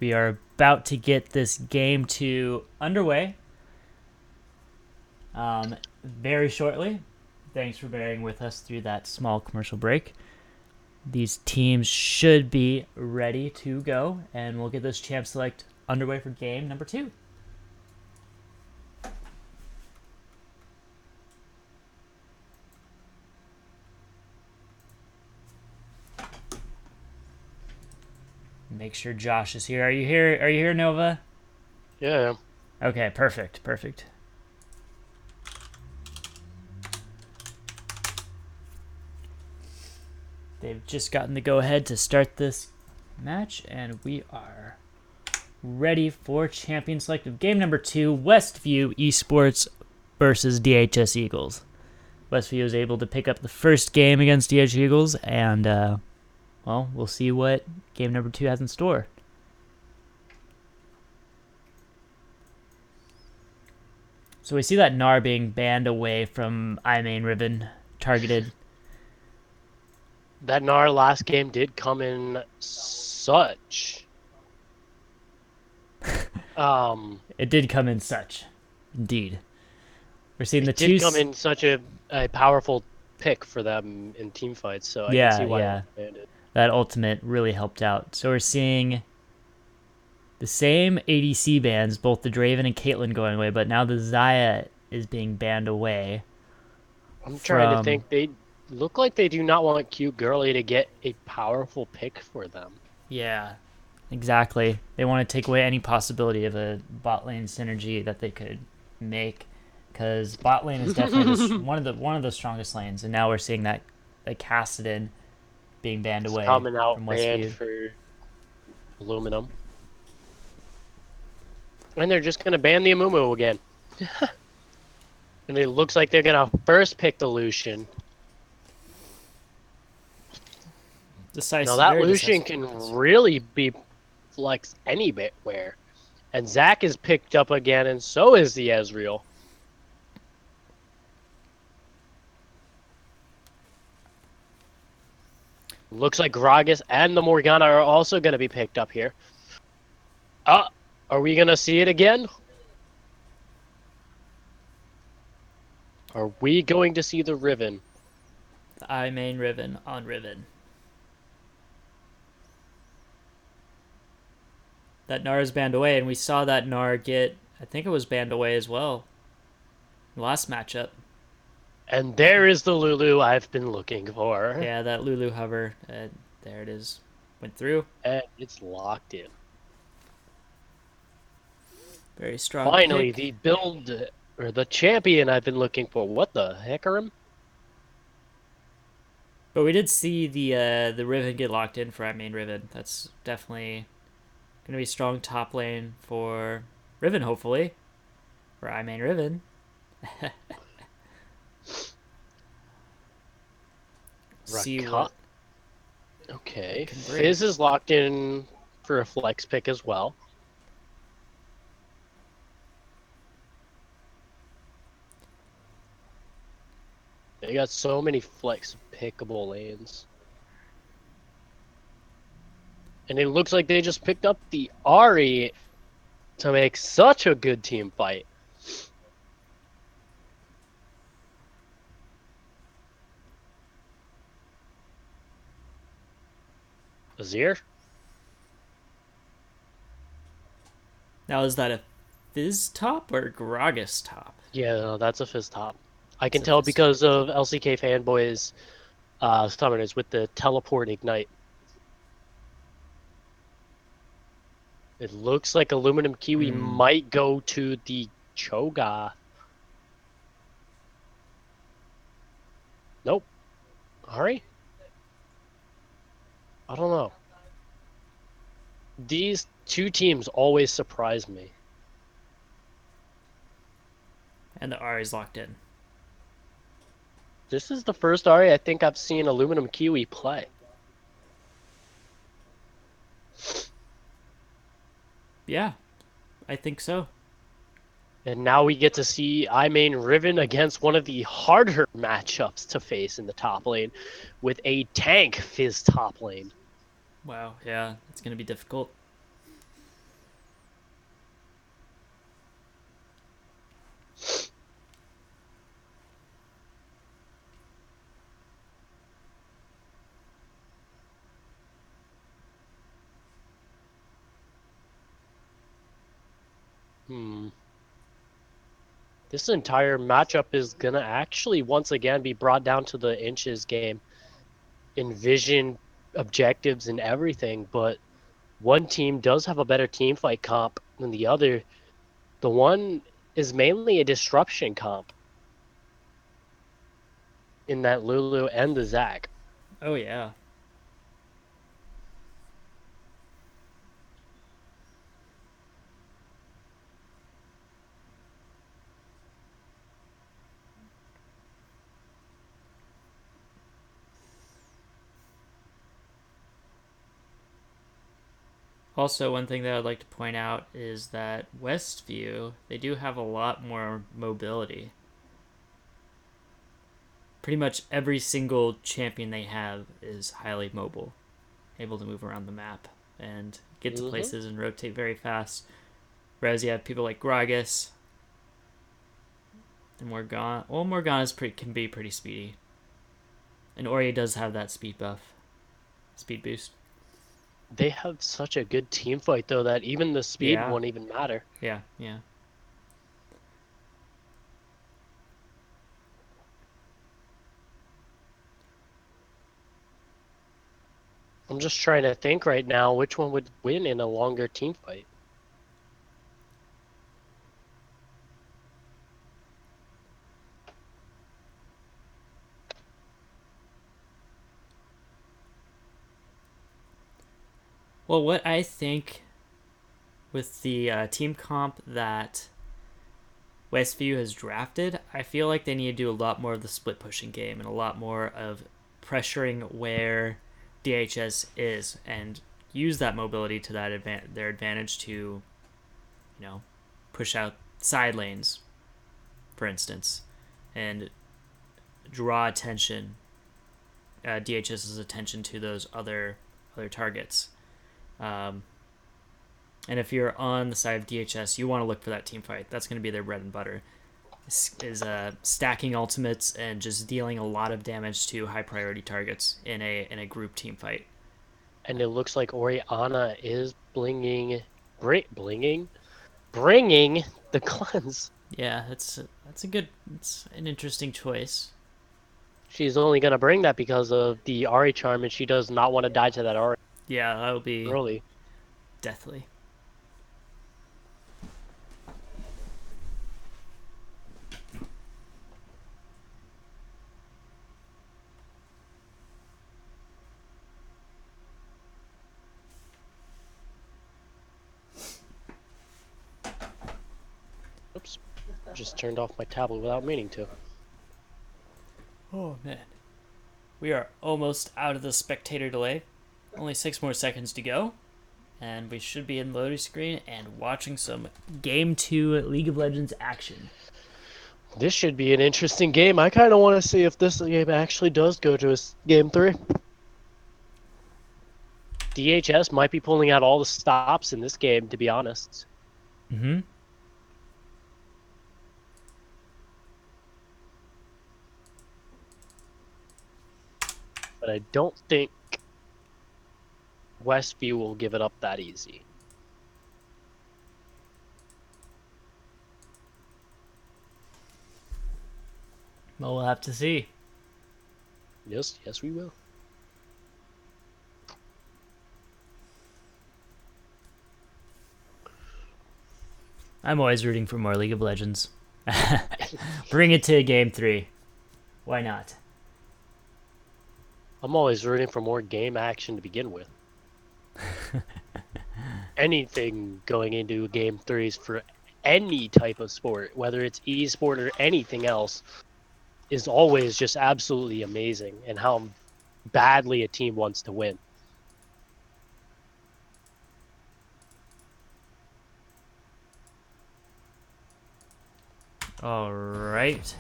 We are about to get this game underway very shortly. Thanks for bearing with us through that small commercial break. These teams should be ready to go, and we'll get this Champ Select underway for game number 2. Make sure Josh is here. Are you here? Are you here, Nova? Yeah. Okay, perfect. They've just gotten the go-ahead to start this match, and we are ready for Champion Selective Game number 2, Westview Esports versus DHS Eagles. Westview is able to pick up the first game against DHS Eagles, and, well, we'll see what game number 2 has in store. So we see that Nar being banned away from iMain Ribbon, targeted. That Nar last game did come in such. It did come in such, indeed. We're seeing the It did come in such a powerful pick for them in team fights, so I can see why they banned it. That ultimate really helped out. So we're seeing the same ADC bans, both the Draven and Caitlyn going away, but now the Xayah is being banned away. I'm trying to think. They look like they do not want Cute Girly to get a powerful pick for them. Yeah, exactly. They want to take away any possibility of a bot lane synergy that they could make, because bot lane is definitely one of the strongest lanes, and now we're seeing that Kassadin being banned away. Coming out from banned for aluminum. And they're just going to ban the Amumu again. And it looks like they're going to first pick the Lucian. Now that Lucian can really be flexed anywhere. And Zac is picked up again, and so is the Ezreal. Looks like Gragas and the Morgana are also going to be picked up here. Are we going to see it again? Are we going to see the Riven? The iMain Riven on Riven. That Gnar is banned away, and we saw that Gnar get, I think it was banned away as well. Last matchup. And there is the Lulu I've been looking for. Yeah, that Lulu hover. There it is. Went through. And it's locked in. Very strong. Finally, pick. the build, or the champion I've been looking for. What the heck are him? But we did see the Riven get locked in for iMain Riven. That's definitely going to be strong top lane for Riven, hopefully. For iMain Riven. See what. Okay. Fizz is locked in for a flex pick as well. They got so many flex pickable lanes. And it looks like they just picked up the Ahri to make such a good team fight. Azir? Now, is that a Fizz top or Gragas top? Yeah, no, that's a Fizz top. I can tell because of LCK Fanboy's summoners with the teleport ignite. It looks like Aluminum Kiwi might go to the Cho'Gath. Nope. Ahri? I don't know. These two teams always surprise me. And the Ahri's locked in. This is the first Ahri I think I've seen Aluminum Kiwi play. Yeah, I think so. And now we get to see iMain Riven against one of the harder matchups to face in the top lane with a tank Fizz top lane. Wow, yeah, it's going to be difficult. This entire matchup is gonna actually once again be brought down to the inches game, envision, objectives, and everything. But one team does have a better team fight comp than the other. The one is mainly a disruption comp in that Lulu and the Zac. Oh, yeah. Also, one thing that I'd like to point out is that Westview, they do have a lot more mobility. Pretty much every single champion they have is highly mobile, able to move around the map and get to places and rotate very fast. Whereas you have people like Gragas and Morgana. Well, Morgana's can be pretty speedy. And Ori does have that speed buff, speed boost. They have such a good team fight though that even the speed won't even matter. Yeah, yeah. I'm just trying to think right now which one would win in a longer team fight. Well, what I think with the team comp that Westview has drafted, I feel like they need to do a lot more of the split pushing game and a lot more of pressuring where DHS is and use that mobility to their advantage to, push out side lanes, for instance, and draw attention, DHS's attention to those other targets. And if you're on the side of DHS, you want to look for that team fight. That's going to be their bread and butter. Is stacking ultimates and just dealing a lot of damage to high priority targets in a group team fight. And it looks like Oriana is bringing the cleanse. Yeah, it's an interesting choice. She's only gonna bring that because of the Ari charm, and she does not want to die to that Ari. Yeah, that'll be early. Deathly. Oops. Just turned off my tablet without meaning to. Oh, man. We are almost out of the spectator delay. Only 6 more seconds to go. And we should be in loading screen and watching some Game 2 League of Legends action. This should be an interesting game. I kind of want to see if this game actually does go to a Game 3. DHS might be pulling out all the stops in this game, to be honest. Mm-hmm. But I don't think Westview will give it up that easy. Well, we'll have to see. Yes, we will. I'm always rooting for more League of Legends. Bring it to Game 3. Why not? I'm always rooting for more game action to begin with. Anything going into Game 3s for any type of sport, whether it's esport or anything else, is always just absolutely amazing, and how badly a team wants to win. All right.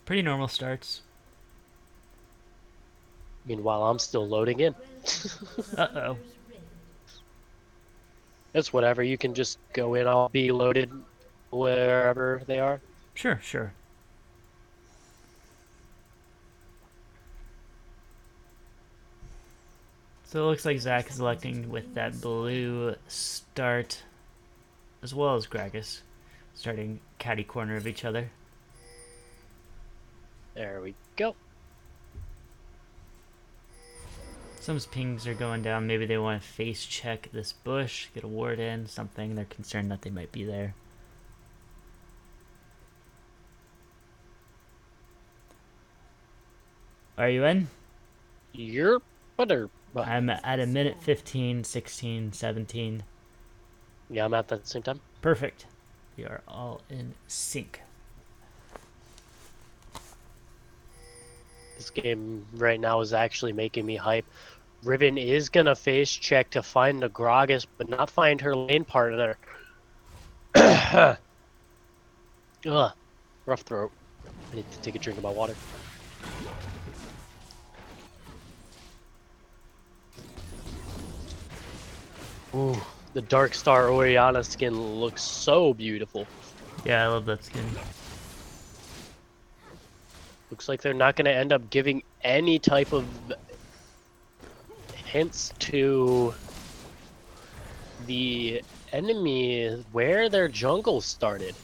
Pretty normal starts. Meanwhile, I'm still loading in. Uh-oh. It's whatever. You can just go in. I'll be loaded wherever they are. Sure, sure. So it looks like Zach is electing with that blue start, as well as Gragas, starting catty corner of each other. There we go. Some pings are going down. Maybe they want to face check this bush, get a ward in, something. They're concerned that they might be there. Are you in? You're better. I'm at a minute 15, 16, 17. Yeah, I'm at that at the same time. Perfect. We are all in sync. This game right now is actually making me hype. Riven is going to face check to find the Gragas, but not find her lane partner. Ugh. Rough throat. I need to take a drink of my water. Ooh, the Dark Star Oriana skin looks so beautiful. Yeah, I love that skin. Looks like they're not going to end up giving any type of hints to the enemy where their jungle started.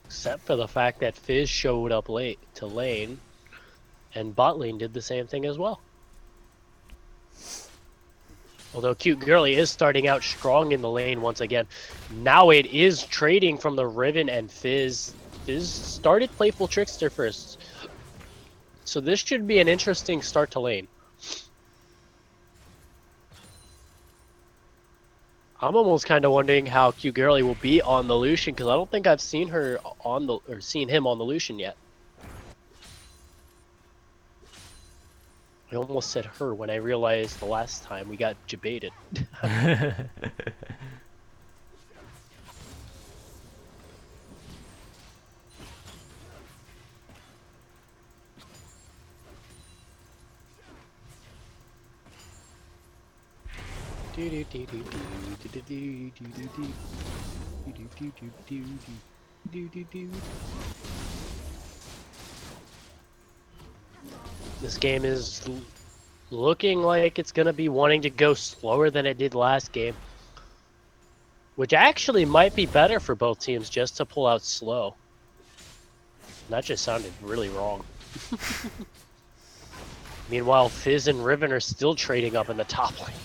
Except for the fact that Fizz showed up late to lane, and bot lane did the same thing as well. Although Cute Girly is starting out strong in the lane once again. Now it is trading from the Riven and Fizz. Fizz started Playful Trickster first. So this should be an interesting start to lane. I'm almost kind of wondering how Cute Girly will be on the Lucian, because I don't think I've seen her on the, or seen him on the Lucian yet. I almost said her when I realized the last time we got debated. This game is looking like it's going to be wanting to go slower than it did last game. Which actually might be better for both teams, just to pull out slow. That just sounded really wrong. Meanwhile, Fizz and Riven are still trading up in the top lane.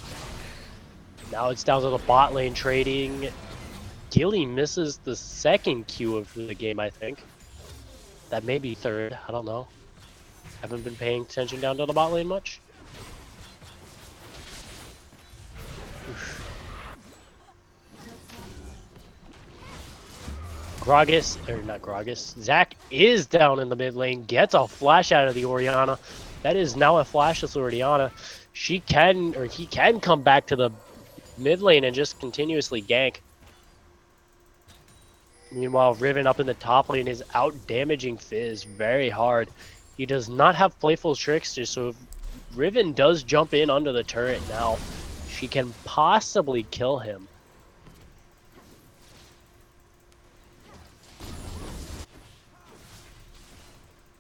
Now it's down to the bot lane trading. Gilly misses the second Q of the game, I think. That may be third, I don't know. Haven't been paying attention down to the bot lane much. Gragas, or not Gragas, Zach is down in the mid lane, gets a flash out of the Oriana. That is now a flashless Oriana. She can, or he can come back to the mid lane and just continuously gank. Meanwhile, Riven up in the top lane is out damaging Fizz very hard. He does not have Playful Trickster, so if Riven does jump in under the turret now, she can possibly kill him.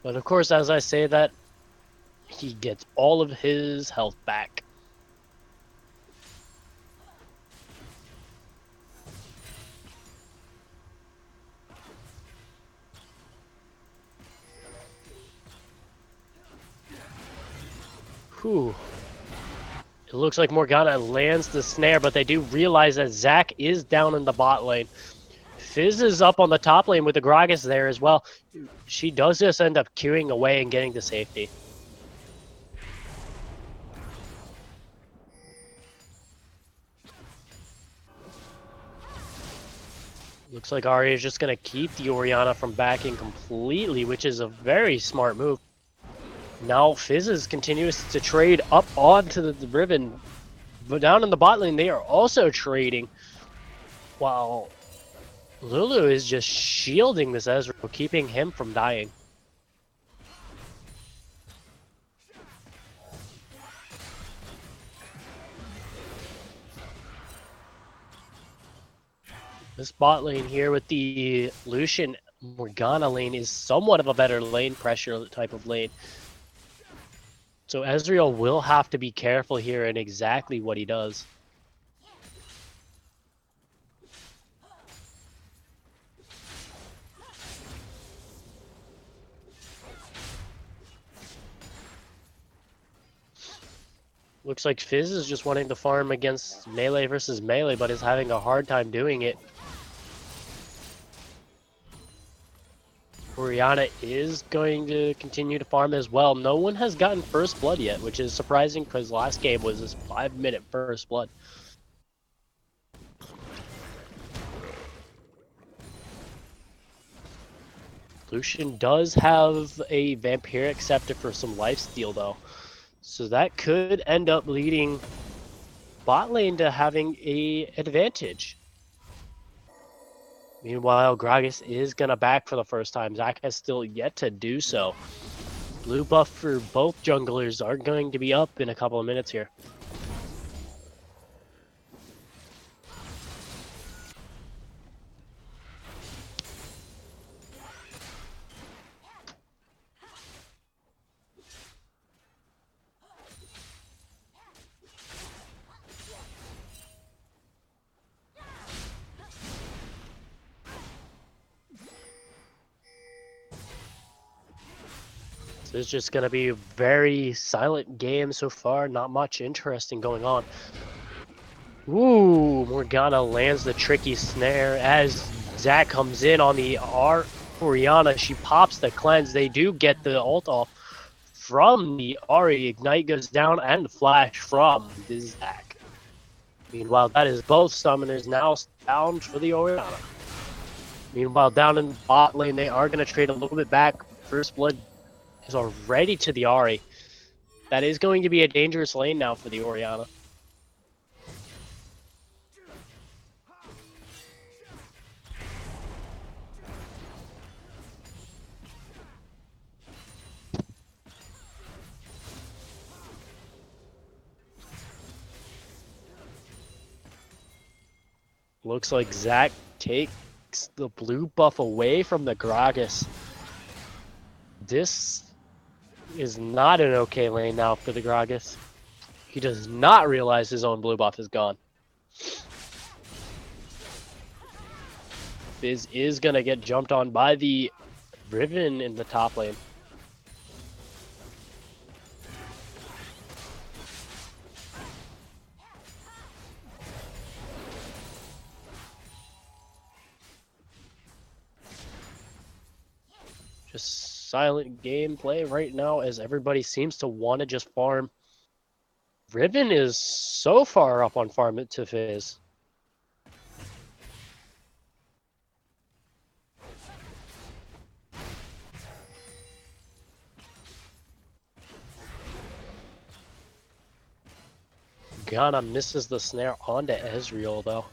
But of course, as I say that, he gets all of his health back. Whew. It looks like Morgana lands the snare, but they do realize that Zac is down in the bot lane. Fizz is up on the top lane with the Gragas there as well. She does just end up queuing away and getting to safety. Looks like Arya is just going to keep the Oriana from backing completely, which is a very smart move. Now Fizzes continues to trade up onto the Riven, but down in the bot lane they are also trading, while Lulu is just shielding this Ezreal, keeping him from dying. This bot lane here with the Lucian Morgana lane is somewhat of a better lane pressure type of lane. So Ezreal will have to be careful here in exactly what he does. Looks like Fizz is just wanting to farm against melee versus melee, but is having a hard time doing it. Orianna is going to continue to farm as well. No one has gotten first blood yet, which is surprising because last game was this 5-minute first blood. Lucian does have a vampiric scepter for some lifesteal though. So that could end up leading bot lane to having a advantage. Meanwhile, Gragas is going to back for the first time. Zac has still yet to do so. Blue buff for both junglers are going to be up in a couple of minutes here. This is just going to be a very silent game so far. Not much interesting going on. Ooh, Morgana lands the tricky snare as Zac comes in on the Orianna. She pops the cleanse. They do get the ult off from the Ahri. Ignite goes down and flash from the Zac. Meanwhile, that is both summoners now down for the Orianna. Meanwhile, down in bot lane, they are going to trade a little bit back. First blood is already to the Ahri. That is going to be a dangerous lane now for the Orianna. Looks like Zac takes the blue buff away from the Gragas. This is not an okay lane now for the Gragas. He does not realize his own blue buff is gone. Fizz is going to get jumped on by the Riven in the top lane. Just silent gameplay right now as everybody seems to want to just farm. Riven is so far up on farm it to Fizz. Ghana misses the snare onto Ezreal though.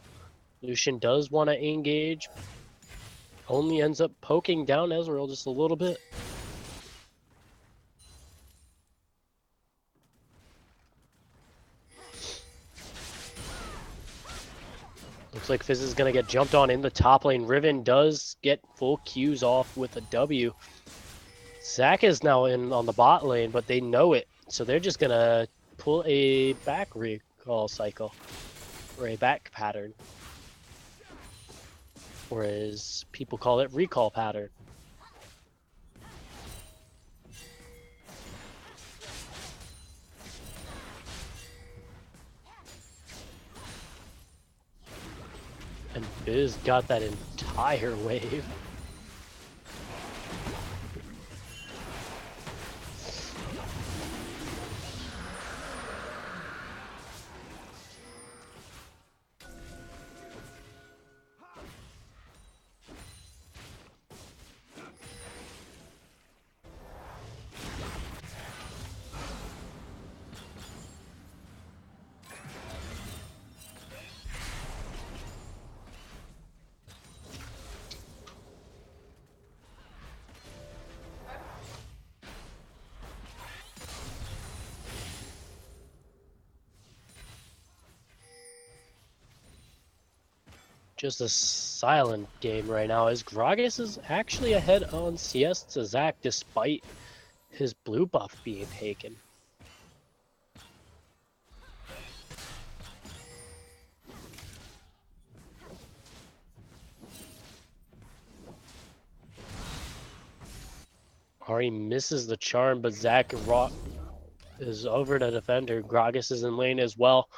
Lucian does want to engage. Only ends up poking down Ezreal just a little bit. Looks like Fizz is going to get jumped on in the top lane. Riven does get full Qs off with a W. Zac is now in on the bot lane, but they know it. So they're just going to pull a back recall cycle. Or a back pattern. Or as people call it, recall pattern. And Fizz got that entire wave. Just a silent game right now, as Gragas is actually ahead on CS to Zach despite his blue buff being taken. Ari misses the charm, but Zach is over the defender. Gragas is in lane as well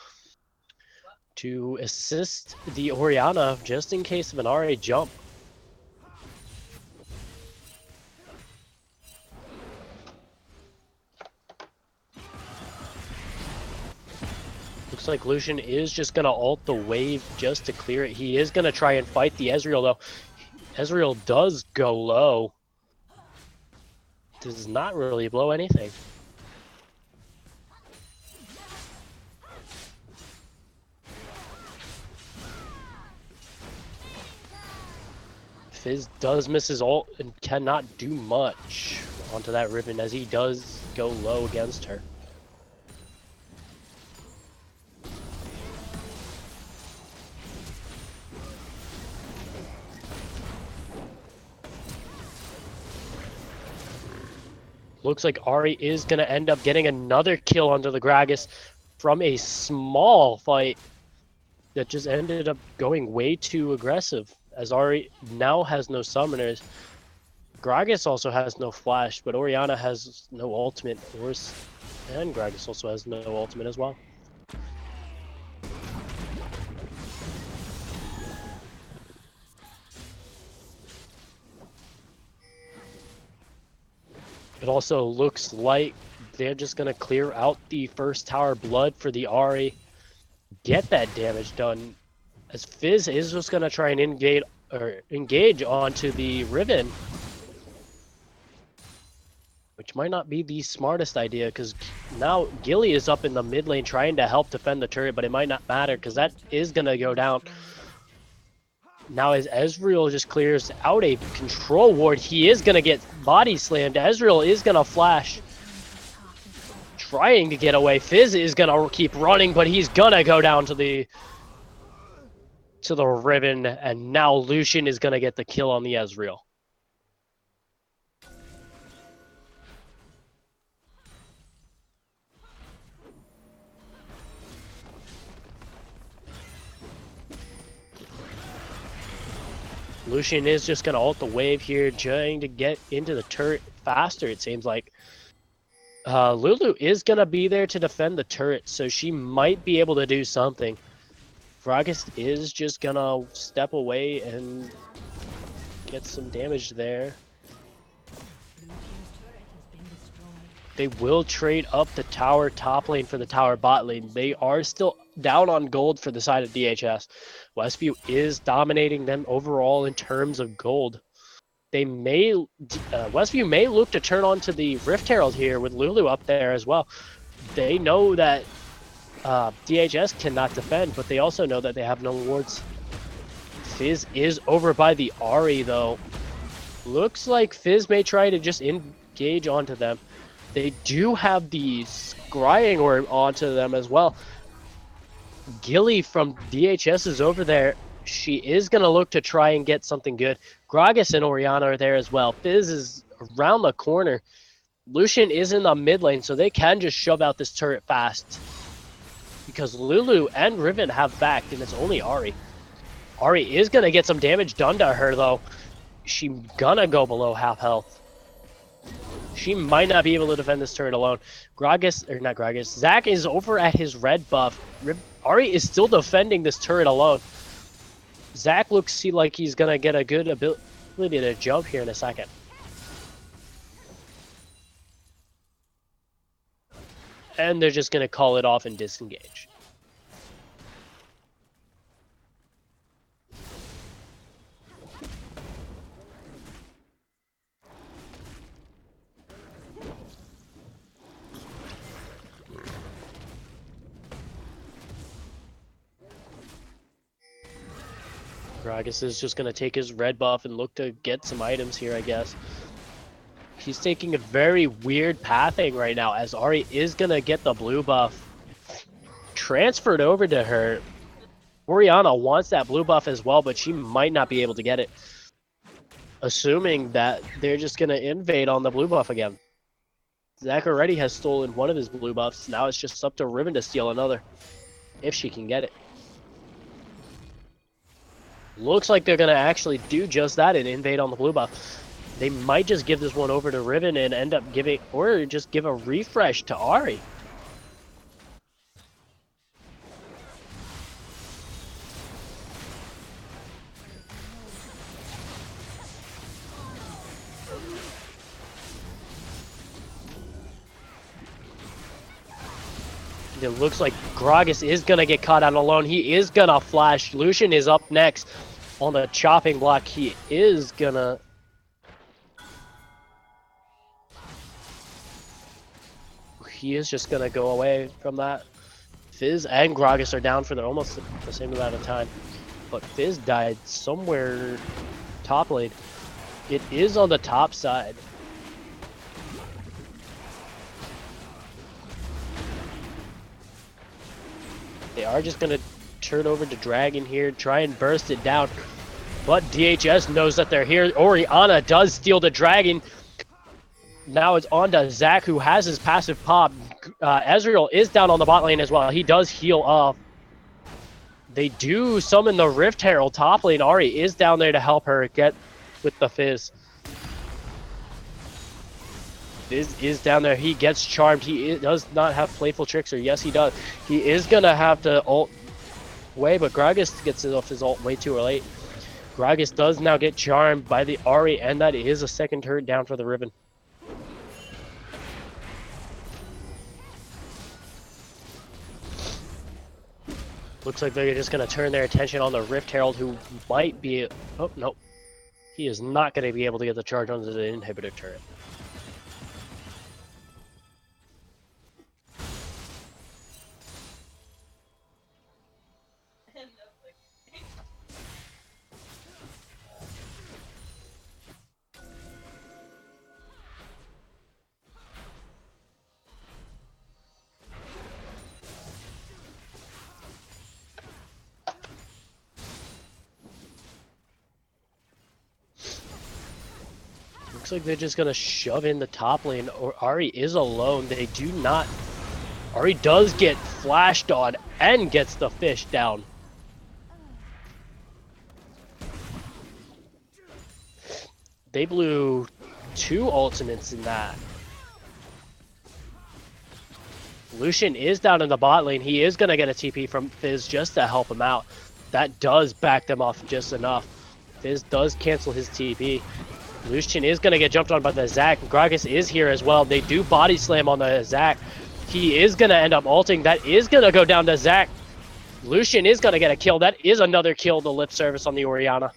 to assist the Orianna just in case of an RA jump. Looks like Lucian is just going to ult the wave just to clear it. He is going to try and fight the Ezreal though. Ezreal does go low. Does not really blow anything. Fizz does miss his ult and cannot do much onto that Riven as he does go low against her. Looks like Ari is going to end up getting another kill onto the Gragas from a small fight that just ended up going way too aggressive, as Ari now has no summoners. Gragas also has no flash, but Orianna has no ultimate, and Gragas also has no ultimate as well. It also looks like they're just going to clear out the first tower blood for the Ari, get that damage done, as Fizz is just going to try and engage onto the Riven, which might not be the smartest idea, because now Gilly is up in the mid lane trying to help defend the turret, but it might not matter because that is going to go down. Now as Ezreal just clears out a control ward, he is going to get body slammed. Ezreal is going to flash, trying to get away. Fizz is going to keep running, but he's going to go down to the Riven, and now Lucian is going to get the kill on the Ezreal. Lucian is just going to ult the wave here, trying to get into the turret faster, it seems like. Lulu is going to be there to defend the turret, so she might be able to do something. Gragas is just going to step away and get some damage there. They will trade up the tower top lane for the tower bot lane. They are still down on gold for the side of DHS. Westview is dominating them overall in terms of gold. Westview may look to turn on to the Rift Herald here with Lulu up there as well. They know that DHS cannot defend, but they also know that they have no wards. Fizz is over by the Ahri though. Looks like Fizz may try to just engage onto them. They do have the scrying orb onto them as well. Gilly from DHS is over there. She is going to look to try and get something good. Gragas and Orianna are there as well. Fizz is around the corner. Lucian is in the mid lane, so they can just shove out this turret fast. Because Lulu and Riven have backed, and it's only Ahri. Ahri is going to get some damage done to her, though. She's going to go below half health. She might not be able to defend this turret alone. Zach is over at his red buff. Ahri is still defending this turret alone. Zach looks like he's going to get a good ability to jump here in a second. And they're just going to call it off and disengage. Gragas is just going to take his red buff and look to get some items here, I guess. He's taking a very weird pathing right now, as Ahri is going to get the blue buff transferred over to her. Oriana wants that blue buff as well, but she might not be able to get it. Assuming that they're just going to invade on the blue buff again. Zach already has stolen one of his blue buffs. Now it's just up to Riven to steal another, if she can get it. Looks like they're going to actually do just that and invade on the blue buff. They might just give this one over to Riven and end up giving, or just give a refresh to Ahri. It looks like Gragas is going to get caught out alone. He is going to flash. Lucian is up next on the chopping block. He is going to... He is just going to go away from that. Fizz and Gragas are down for almost the same amount of time. But Fizz died somewhere top lane. It is on the top side. They are just going to turn over to Dragon here, try and burst it down. But DHS knows that they're here. Oriana does steal the Dragon. Now it's on to Zach, who has his passive pop. Ezreal is down on the bot lane as well. He does heal off. They do summon the Rift Herald top lane. Ahri is down there to help her get with the Fizz. Fizz is down there. He gets charmed. He does not have Playful Trickster. Yes, he does. He is going to have to ult way, but Gragas gets it off his ult way too late. Gragas does now get charmed by the Ahri, and that is a second turret down for the Riven. Looks like they're just going to turn their attention on the Rift Herald, who might be... Oh, no. He is not going to be able to get the charge onto the inhibitor turret. Looks like they're just going to shove in the top lane. Or Ahri is alone. They do not... Ahri does get flashed on and gets the fish down. They blew 2 ultimates in that. Lucian is down in the bot lane. He is going to get a TP from Fizz just to help him out. That does back them off just enough. Fizz does cancel his TP. Lucian is going to get jumped on by the Zac. Gragas is here as well. They do body slam on the Zac. He is going to end up ulting. That is going to go down to Zac. Lucian is going to get a kill. That is another kill to lip service on the Oriana,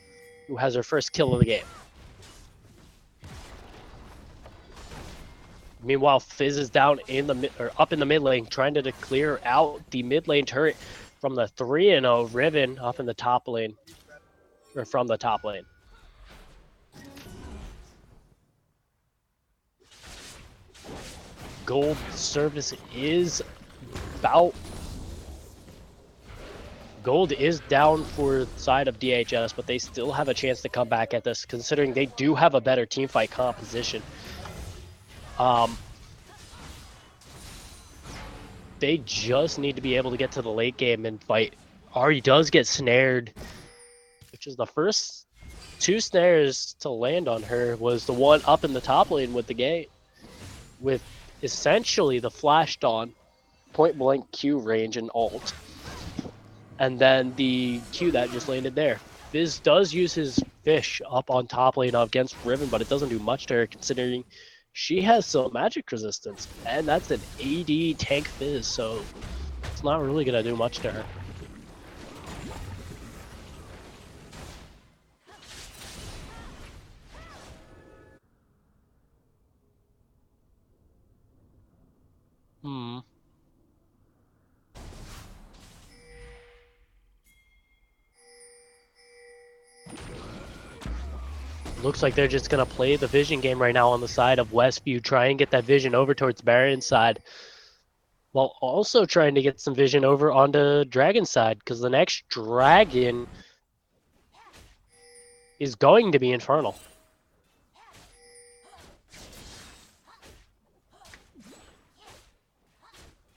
who has her first kill of the game. Meanwhile, Fizz is down in the up in the mid lane, trying to clear out the mid lane turret from the 3-0 Riven up in the top lane, or from the top lane. Gold service is about... Gold is down for the side of DHS, but they still have a chance to come back at this, considering they do have a better teamfight composition. They just need to be able to get to the late game and fight. Ahri does get snared, which is the first 2 snares to land on her. Was the one up in the top lane with the gate, with essentially the flashed on point blank Q range and ult, and then the Q that just landed there. Fizz does use his fish up on top lane against Riven, but it doesn't do much to her, considering she has some magic resistance, and that's an AD tank Fizz, so it's not really gonna do much to her. Looks like they're just going to play the vision game right now on the side of Westview, try and get that vision over towards Baron's side. while also trying to get some vision over onto Dragon's side, because the next Dragon is going to be Infernal.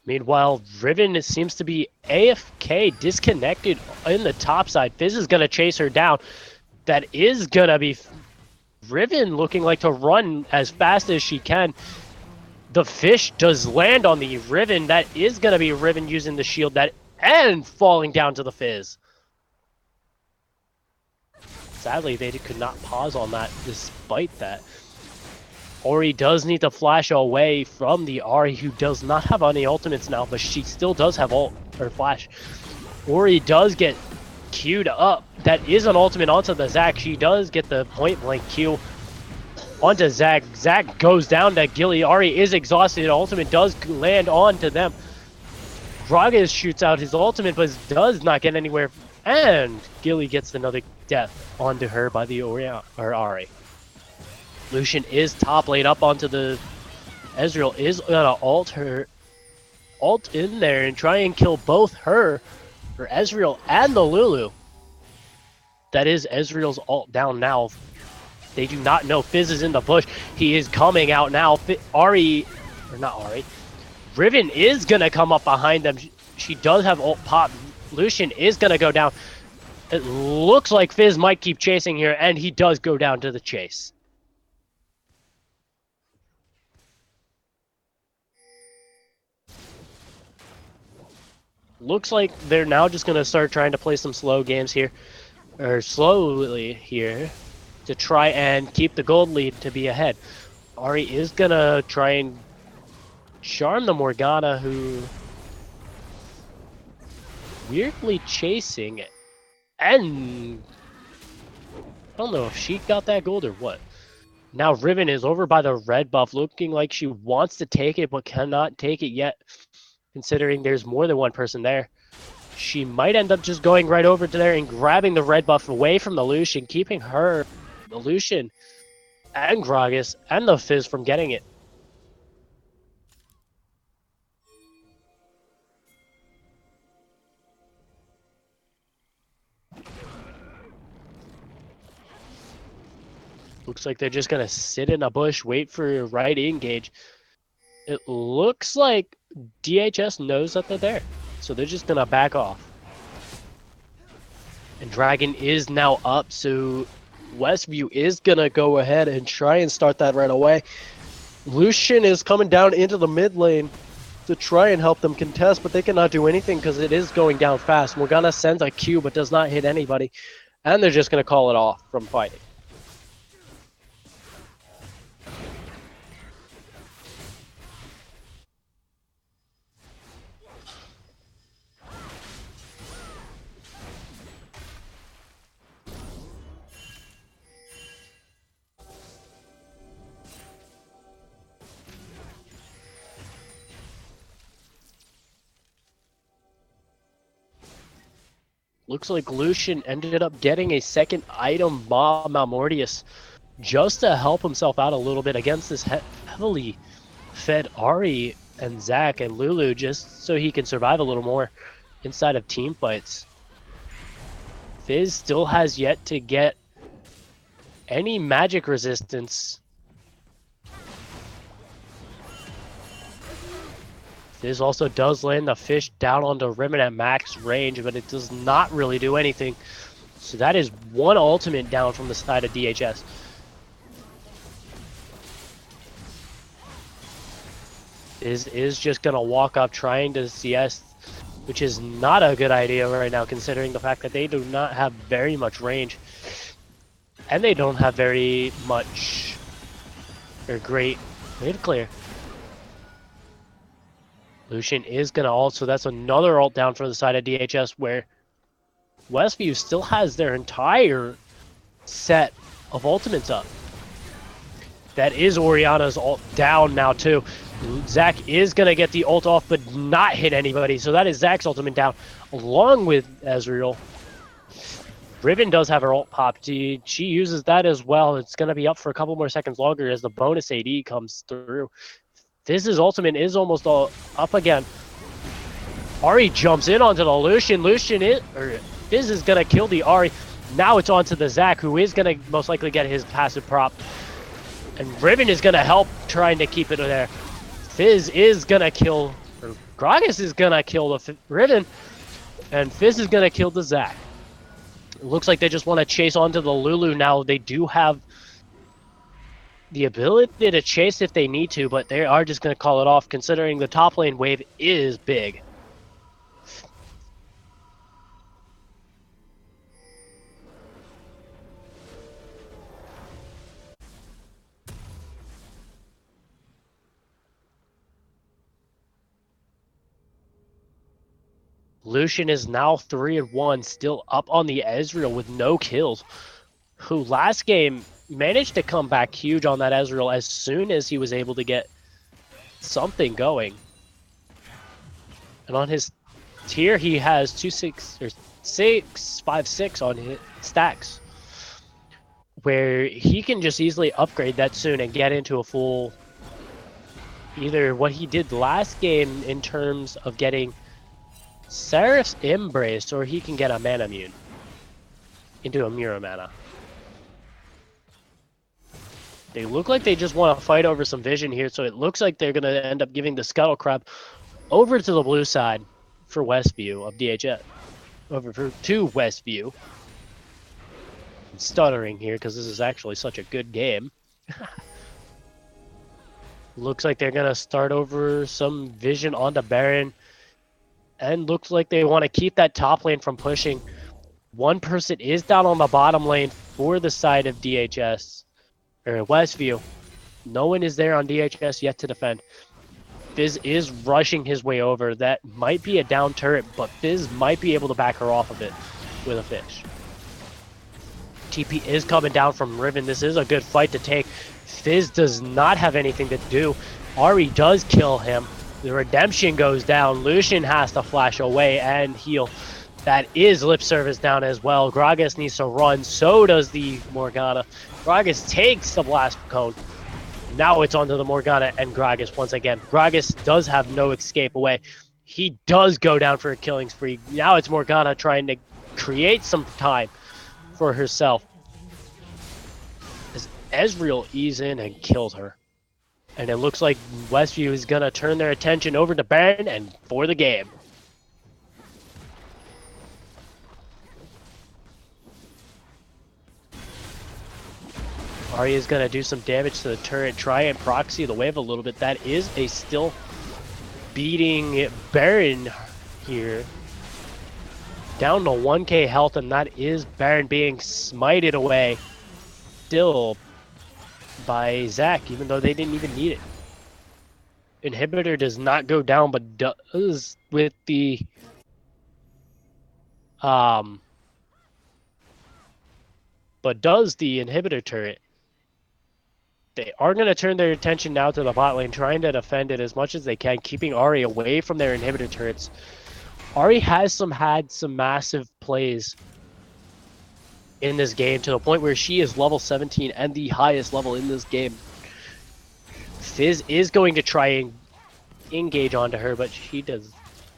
Meanwhile, Riven seems to be AFK, disconnected in the top side. Fizz is going to chase her down. That is going to be Riven looking like to run as fast as she can. The fish does land on the Riven. That is going to be Riven using the shield and falling down to the Fizz. Sadly, they could not pause on that despite that. Ori does need to flash away from the Ahri, who does not have any ultimates now, but she still does have ult or flash. Ori does get queued up. That is an ultimate onto the Zac. She does get the point blank Q onto Zac. Zac goes down to Gilly. Ahri is exhausted. Ultimate does land onto them. Gragas shoots out his ultimate, but does not get anywhere. And Gilly gets another death onto her by the Ahri. Lucian is top lane up onto the Ezreal, is gonna ult in there and try and kill both her, or Ezreal, and the Lulu. That is Ezreal's ult down now. They do not know Fizz is in the bush. He is coming out now. Riven is gonna come up behind them. She does have ult pop. Lucian is gonna go down. It looks like Fizz might keep chasing here, and he does go down to the chase. Looks like they're now just going to start trying to play some slow games here, or slowly here, to try and keep the gold lead to be ahead. Ahri is going to try and charm the Morgana, who weirdly chasing it. And I don't know if she got that gold or what. Now Riven is over by the red buff, looking like she wants to take it but cannot take it yet, considering there's more than one person there. She might end up just going right over to there and grabbing the red buff away from the Lucian, keeping her, the Lucian, and Gragas, and the Fizz from getting it. Looks like they're just going to sit in a bush, wait for right engage. It looks like DHS knows that they're there, so they're just going to back off. And Dragon is now up, so Westview is going to go ahead and try and start that right away. Lucian is coming down into the mid lane to try and help them contest, but they cannot do anything because it is going down fast. Morgana sends a Q but does not hit anybody, and they're just going to call it off from fighting. Looks like Lucian ended up getting a second item, Bob Malmortius, just to help himself out a little bit against this heavily fed Ahri and Zac and Lulu, just so he can survive a little more inside of team fights. Fizz still has yet to get any magic resistance. Fizz also does land the fish down onto Riven at max range, but it does not really do anything. So that is one ultimate down from the side of DHS. Is just going to walk up trying to CS, which is not a good idea right now, considering the fact that they do not have very much range. And they don't have very much, or great mid clear. Lucian is going to ult, so that's another ult down for the side of DHS, where Westview still has their entire set of ultimates up. That is Orianna's ult down now too. Zac is going to get the ult off, but not hit anybody, so that is Zac's ultimate down, along with Ezreal. Riven does have her ult popped. She uses that as well. It's going to be up for a couple more seconds longer as the bonus AD comes through. Fizz's ultimate is almost all up again. Ari jumps in onto the Lucian. Fizz is gonna kill the Ari. Now it's onto the Zac, who is gonna most likely get his passive prop. And Riven is gonna help trying to keep it there. Fizz is gonna kill, or Gragas is gonna kill the Riven, and Fizz is gonna kill the Zac. It looks like they just want to chase onto the Lulu now. They do have the ability to chase if they need to, but they are just gonna call it off considering the top lane wave is big. Lucian is now 3-1, still up on the Ezreal with no kills. Who last game managed to come back huge on that Ezreal as soon as he was able to get something going. And on his tier, he has 656 on his stacks, where he can just easily upgrade that soon and get into a full, either what he did last game in terms of getting Seraph's Embrace, or he can get a Mana Mune into a Mura Mana. They look like they just want to fight over some vision here, so it looks like they're going to end up giving the Scuttle Crab over to the blue side for Westview of DHS. Over to Westview. I'm stuttering here because this is actually such a good game. Looks like they're going to start over some vision onto Baron. And looks like they want to keep that top lane from pushing. One person is down on the bottom lane for the side of DHS. Or Westview. No one is there on DHS yet to defend. Fizz is rushing his way over. That might be a down turret, but Fizz might be able to back her off of it with a fish. TP is coming down from Riven. This is a good fight to take. Fizz does not have anything to do. Ari does kill him. The redemption goes down. Lucian has to flash away and heal. That is lip service down as well. Gragas needs to run. So does the Morgana. Gragas takes the blast cone. Now it's onto the Morgana and Gragas once again. Gragas does have no escape away. He does go down for a killing spree. Now it's Morgana trying to create some time for herself. As Ezreal eases in and kills her. And it looks like Westview is going to turn their attention over to Baron and for the game. Arya is going to do some damage to the turret, try and proxy the wave a little bit. That is a still beating Baron here. Down to 1k health, and that is Baron being smited away. Still by Zac, even though they didn't even need it. Inhibitor does not go down, but does with the inhibitor turret. They are going to turn their attention now to the bot lane, trying to defend it as much as they can, keeping Ari away from their inhibitor turrets. Ari has had some massive plays in this game to the point where she is level 17 and the highest level in this game. Fizz is going to try and engage onto her, but she does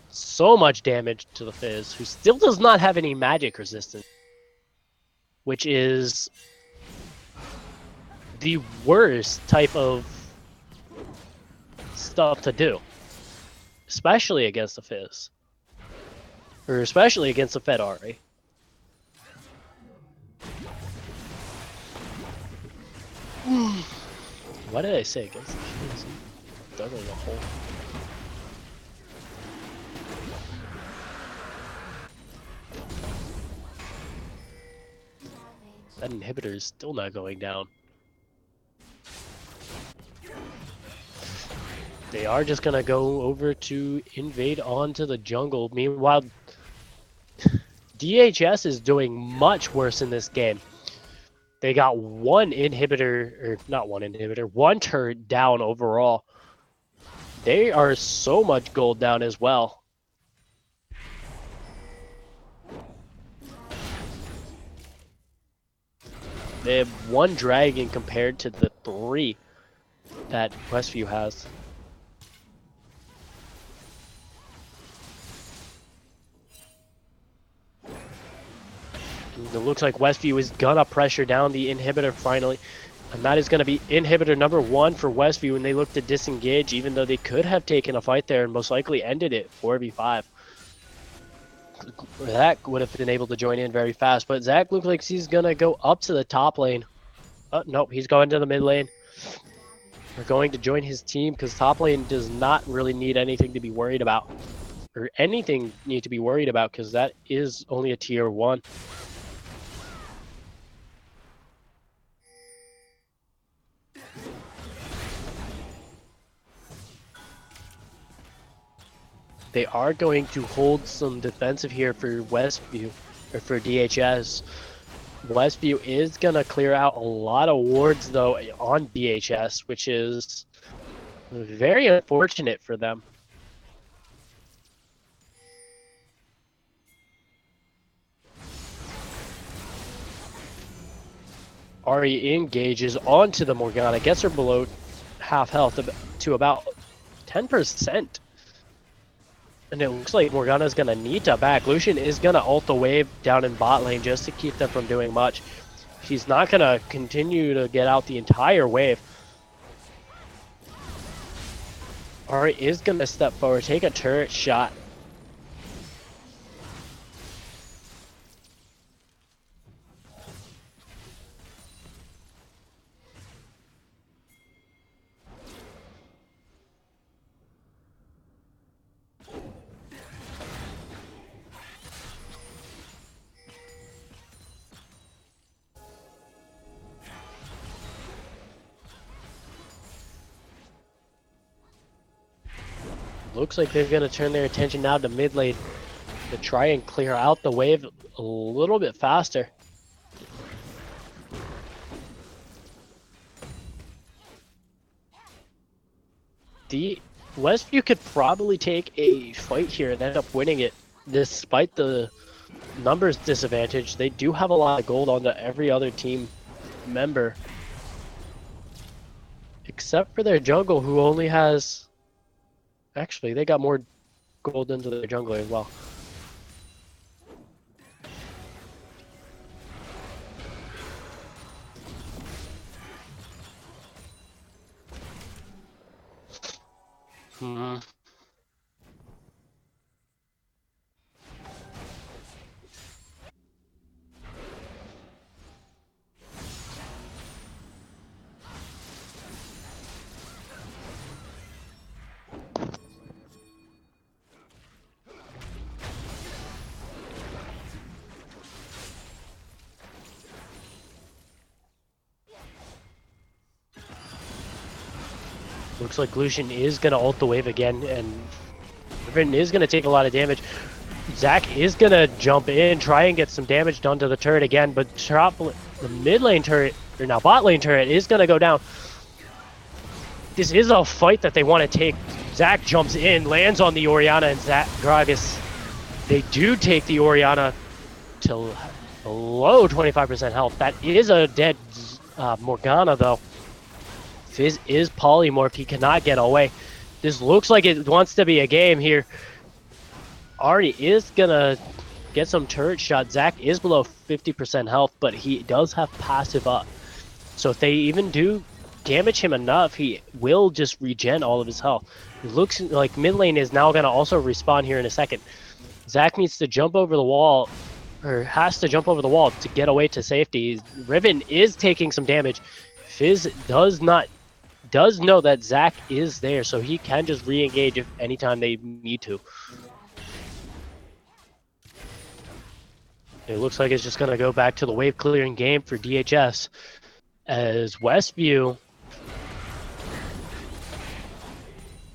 so much damage to the Fizz, who still does not have any magic resistance, which is the worst type of stuff to do, especially against the Fizz, or especially against the Fed Ari. What did I say against the Fizz? Dug in a hole. That inhibitor is still not going down. They are just gonna go over to invade onto the jungle. Meanwhile, DHS is doing much worse in this game. They got one turret down overall. They are so much gold down as well. They have one dragon compared to the 3 that Westview has. It looks like Westview is gonna pressure down the inhibitor finally. And that is going to be inhibitor number 1 for Westview, and they look to disengage, even though they could have taken a fight there and most likely ended it 4v5. Zach would have been able to join in very fast, but Zach looks like he's going to go up to the top lane. Nope, he's going to the mid lane. We're going to join his team because top lane does not really need anything to be worried about. Or anything need to be worried about because that is only a tier 1. They are going to hold some defensive here for Westview, or for DHS. Westview is going to clear out a lot of wards, though, on DHS, which is very unfortunate for them. Ari engages onto the Morgana, gets her below half health to about 10%. And it looks like Morgana's going to need to back. Lucian is going to ult the wave down in bot lane just to keep them from doing much. He's not going to continue to get out the entire wave. Ari is going to step forward, take a turret shot. Looks like they're going to turn their attention now to mid lane to try and clear out the wave a little bit faster. The Westview could probably take a fight here and end up winning it despite the numbers disadvantage. They do have a lot of gold onto every other team member except for their jungle, who only has... Actually, they got more gold into their jungler as well. Looks like Lucian is going to ult the wave again, and Riven is going to take a lot of damage. Zach is going to jump in, try and get some damage done to the turret again, but the mid lane turret, or now bot lane turret, is going to go down. This is a fight that they want to take. Zach jumps in, lands on the Orianna, and Zach Gragas, they do take the Orianna to below 25% health. That is a dead Morgana, though. Fizz is polymorphed. He cannot get away. This looks like it wants to be a game here. Ari is going to get some turret shots. Zach is below 50% health, but he does have passive up. So if they even do damage him enough, he will just regen all of his health. It looks like mid lane is now going to also respawn here in a second. Zach needs to jump over the wall, or has to jump over the wall to get away to safety. Riven is taking some damage. Fizz does know that Zach is there, so he can just re-engage if anytime they need to. It looks like it's just going to go back to the wave clearing game for DHS, as Westview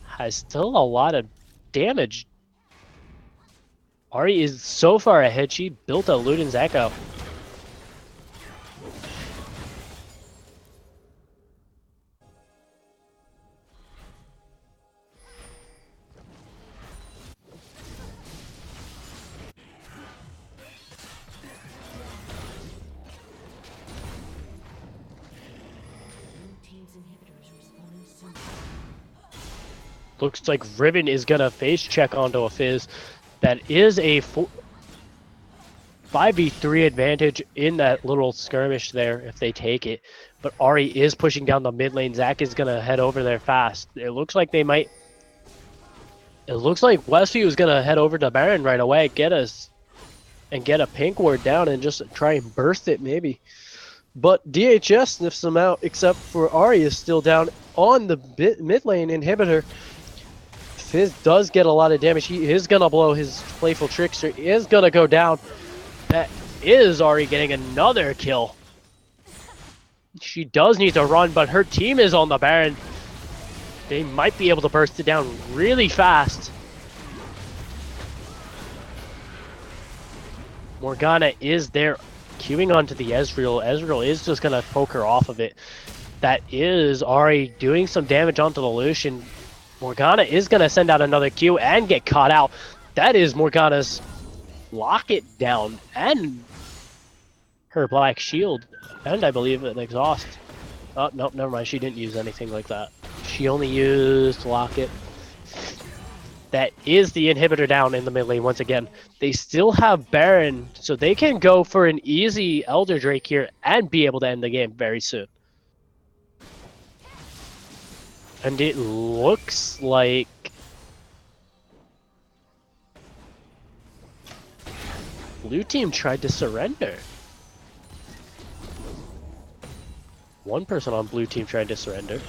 has still a lot of damage. Ari is so far ahead, she built a Luden's Echo. Looks like Riven is going to face check onto a Fizz. That is a 5v3 advantage in that little skirmish there if they take it. But Ari is pushing down the mid lane. Zach is going to head over there fast. It looks like they might... It looks like Westview is going to head over to Baron right away, get us, and get a pink ward down and just try and burst it maybe. But DHS sniffs them out, except for Ari is still down on the mid lane inhibitor. Fizz does get a lot of damage. He is going to blow his Playful Trickster. He is going to go down. That is Ari getting another kill. She does need to run, but her team is on the Baron. They might be able to burst it down really fast. Morgana is there queuing onto the Ezreal. Ezreal is just going to poke her off of it. That is Ari doing some damage onto the Lucian. Morgana is going to send out another Q and get caught out. That is Morgana's locket down and her black shield. And I believe an exhaust. Oh, nope, never mind. She didn't use anything like that. She only used locket. That is the inhibitor down in the mid lane once again. They still have Baron, so they can go for an easy Elder Drake here and be able to end the game very soon. And it looks like blue team tried to surrender. One person on blue team tried to surrender.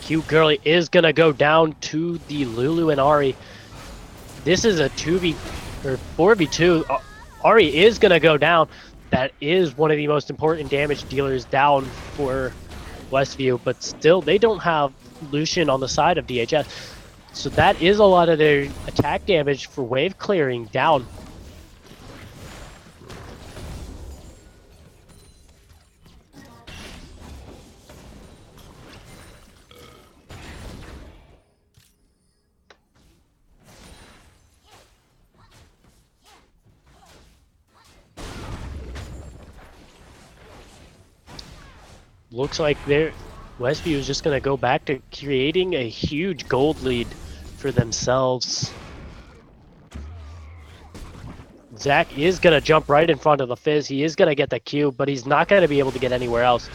Cute Girly is gonna go down to the Lulu and Ari. This is a 4v2. Ari is gonna go down. That is one of the most important damage dealers down for Westview, but still they don't have Lucian on the side of DHS. So that is a lot of their attack damage for wave clearing down. Looks like Westview is just going to go back to creating a huge gold lead for themselves. Zach is going to jump right in front of the Fizz. He is going to get the Q, but he's not going to be able to get anywhere else.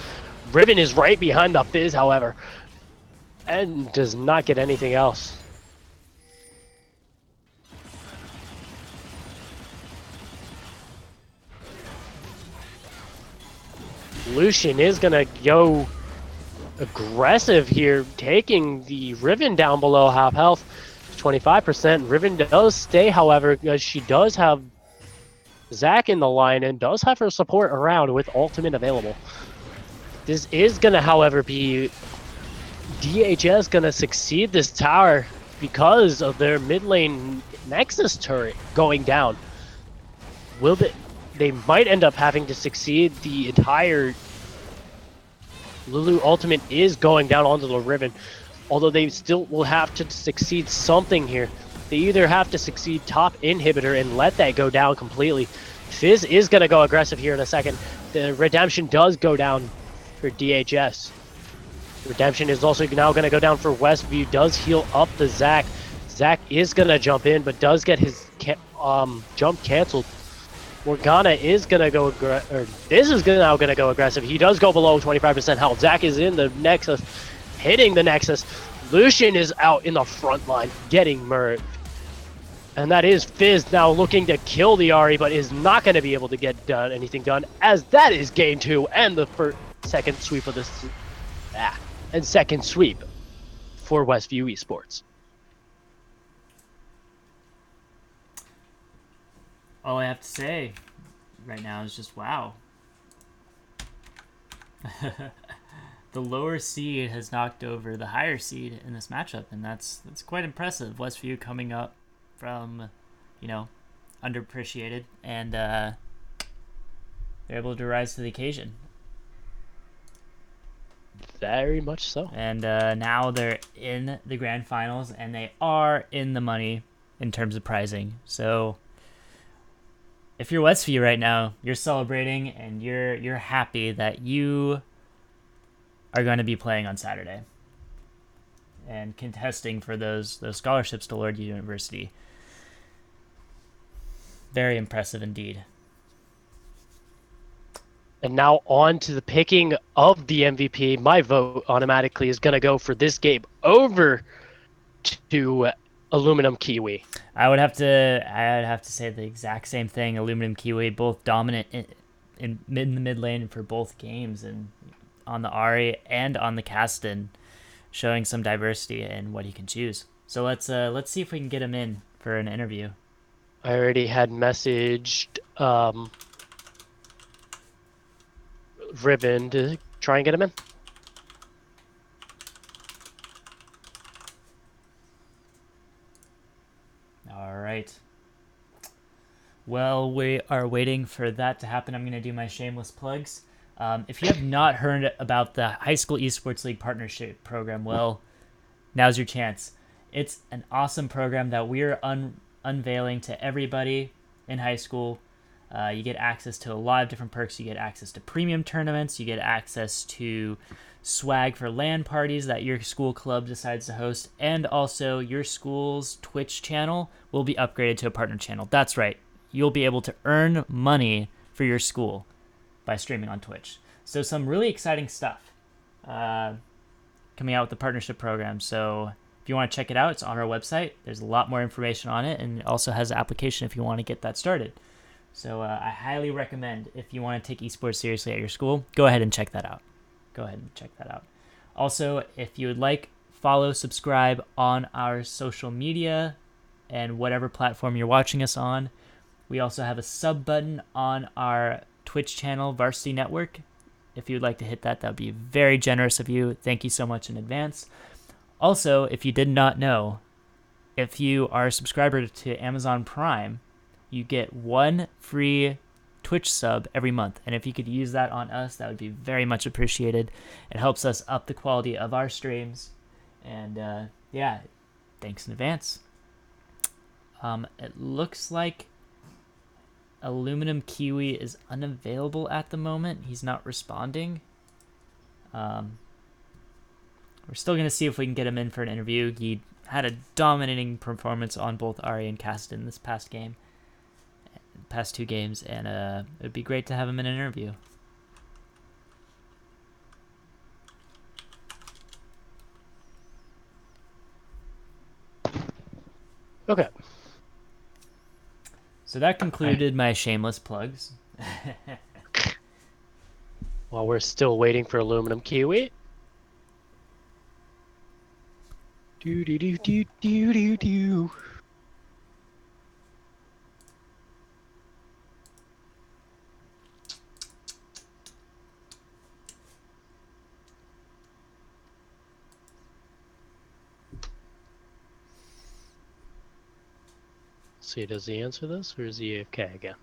Riven is right behind the Fizz, however, and does not get anything else. Lucian is going to go aggressive here, taking the Riven down below half health, 25%. Riven does stay, however, because she does have Zach in the line and does have her support around with ultimate available. This is going to, however, be DHS going to succeed this tower because of their mid lane Nexus turret going down. Will they might end up having to succeed the entire Lulu ultimate is going down onto the Riven, although they still will have to succeed something here. They either have to succeed top inhibitor and let that go down completely. Fizz is going to go aggressive here in a second. The Redemption does go down for DHS. Redemption is also now going to go down for Westview, does heal up the Zac. Zac is going to jump in, but does get his jump canceled. Morgana is going to go, now going to go aggressive. He does go below 25% health. Zac is in the Nexus, hitting the Nexus. Lucian is out in the front line, getting murdered. And that is Fizz now looking to kill the Ahri, but is not going to be able to get anything done, as that is game 2 and the second sweep of this, and second sweep for Westview Esports. All I have to say right now is just wow. The lower seed has knocked over the higher seed in this matchup, and that's quite impressive. Westview coming up from, underappreciated, and they're able to rise to the occasion. Very much so. And now they're in the grand finals, and they are in the money in terms of pricing. So if you're Westview right now, you're celebrating and you're happy that you are going to be playing on Saturday. and contesting for those scholarships to Lord University. Very impressive indeed. And now on to the picking of the MVP. My vote automatically is going to go for this game over to Aluminum Kiwi. I would have to say the exact same thing. Aluminum Kiwi, both dominant in the mid lane for both games, and on the Ari and on the Kasten, showing some diversity in what he can choose. So let's see if we can get him in for an interview. I already had messaged Ribbon to try and get him in. All right. Well, we are waiting for that to happen. I'm going to do my shameless plugs. If you have not heard about the High School Esports League Partnership Program, well, now's your chance. It's an awesome program that we're unveiling to everybody in high school. You get access to a lot of different perks. You get access to premium tournaments. You get access to swag for LAN parties that your school club decides to host. And also, your school's Twitch channel will be upgraded to a partner channel. That's right. You'll be able to earn money for your school by streaming on Twitch. So some really exciting stuff coming out with the partnership program. So if you want to check it out, it's on our website. There's a lot more information on it, and it also has an application if you want to get that started. So I highly recommend, if you want to take esports seriously at your school, go ahead and check that out. Also, if you would like, follow, subscribe on our social media and whatever platform you're watching us on. We also have a sub button on our Twitch channel, Varsity Network. If you'd like to hit that, that would be very generous of you. Thank you so much in advance. Also, if you did not know, if you are a subscriber to Amazon Prime, you get one free Twitch sub every month. And if you could use that on us, that would be very much appreciated. It helps us up the quality of our streams. And yeah, thanks in advance. It looks like Aluminum Kiwi is unavailable at the moment. He's not responding. We're still going to see if we can get him in for an interview. He had a dominating performance on both Ari and Kasten this past two games, and it would be great to have him in an interview. Okay. So that concluded my shameless plugs. While we're still waiting for Aluminum Kiwi. Do do do do do do do. See, does he answer this, or is he AFK again?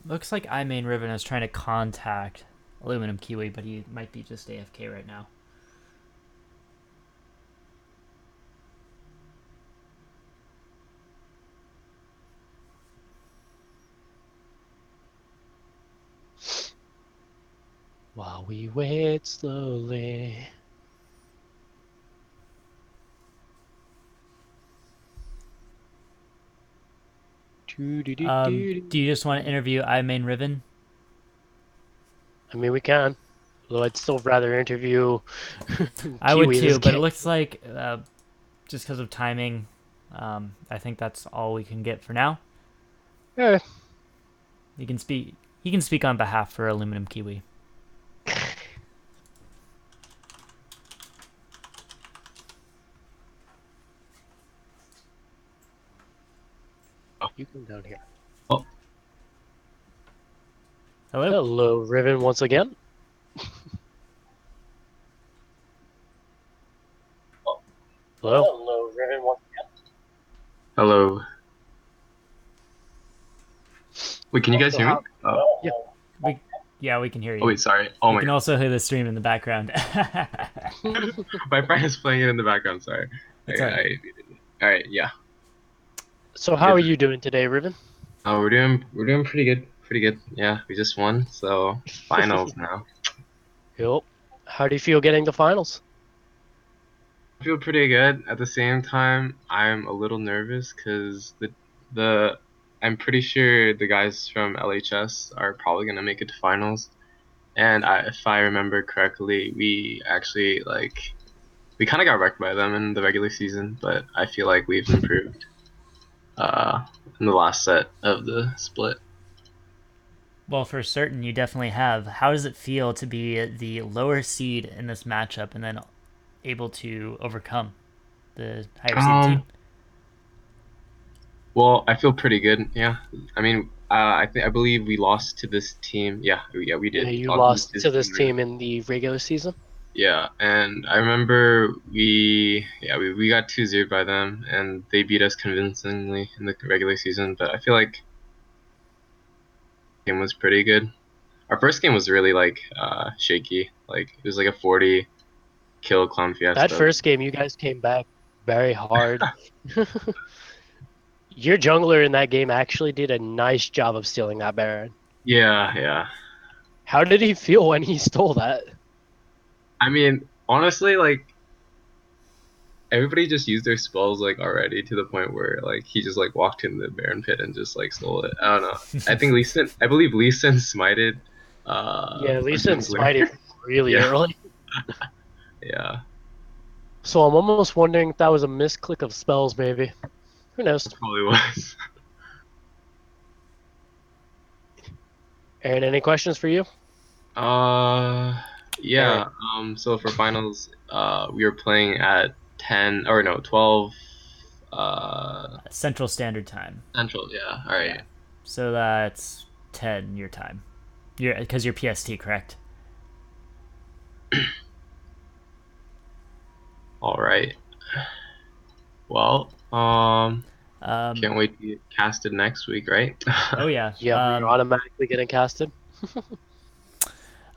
Looks like iMain Ribbon is trying to contact Aluminum Kiwi, but he might be just AFK right now. While we wait slowly. Do you just want to interview iMain Ribbon? I mean, we can. Although I'd still rather interview I would Kiwi too, this but it game. looks like just because of timing, I think that's all we can get for now. Yeah. He can speak on behalf for Aluminum Kiwi. You come down here. Oh. Hello? Hello, Riven, once again. Hello? Hello, Riven, once again. Hello. Wait, can you guys hear me? Yeah, we can hear you. Oh wait, sorry. Oh You my can god. also hear the stream in the background. My friend is playing it in the background, sorry. It's alright. Alright, yeah. So how are you doing today, Riven? Oh, we're doing pretty good. Pretty good. Yeah, we just won, so finals now. Yep. How do you feel getting the finals? I feel pretty good. At the same time, I'm a little nervous because the I'm pretty sure the guys from LHS are probably gonna make it to finals. And if I remember correctly, we actually we kind of got wrecked by them in the regular season, but I feel like we've improved uh, in the last set of the split. Well, for certain, you definitely have. How does it feel to be the lower seed in this matchup and then able to overcome the higher seed team? Well, I feel pretty good. Yeah, I mean, I believe we lost to this team. Yeah, we Yeah, did. you Lost lost to this team in the regular season. Yeah, and I remember we got 2-0 by them, and they beat us convincingly in the regular season. But I feel like the game was pretty good. Our first game was really shaky. Like it was like a 40 kill clown That fiesta. first game, you guys came back very hard. Your jungler in that game actually did a nice job of stealing that Baron. Yeah. How did he feel when he stole that? I mean, honestly, like everybody just used their spells like already to the point where like he just like walked in the Baron pit and just like stole it. I don't know. I believe Lee Sin smited Yeah, our Lee Sin jungler. smited really Yeah. early. Yeah. So I'm almost wondering if that was a misclick of spells, maybe. Who knows? That probably was. Aaron, any questions for you? Yeah. Aaron. So for finals, we were playing at 10 or no, 12 Central Standard Time. Central. Yeah. All right. Yeah. So that's 10 your time. Because you're PST, correct? All right. Well, can't wait to get casted next week, right? Oh, yeah. Yeah, you're automatically getting casted.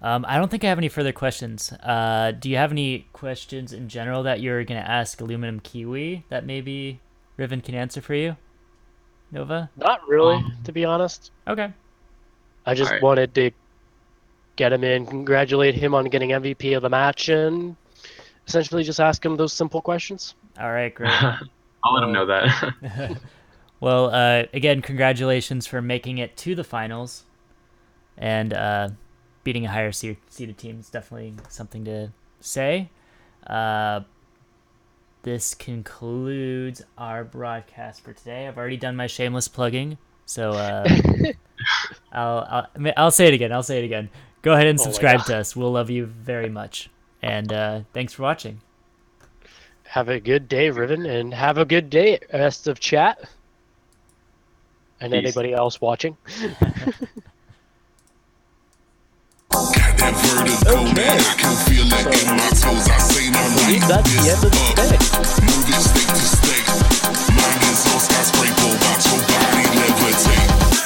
I don't think I have any further questions. Do you have any questions in general that you're going to ask Aluminum Kiwi that maybe Riven can answer for you? Nova? Not really, to be honest. Okay. I just Alright. wanted to get him in, congratulate him on getting MVP of the match, and essentially just ask him those simple questions. All right, great. I'll let him know that. Well, again, congratulations for making it to the finals and beating a higher seeded team is definitely something to say. This concludes our broadcast for today. I've already done my shameless plugging, so I'll say it again. I'll say it again. Go ahead and subscribe to us. We'll love you very much. And thanks for watching. Have a good day, Riven, and have a good day, rest of chat. And Peace. anybody else watching. Got that vertigo, man. I can feel it in my toes. I say now like That's the end of the this. day. Moving state to state. Mind is on skyscraper. Watch your body levitate.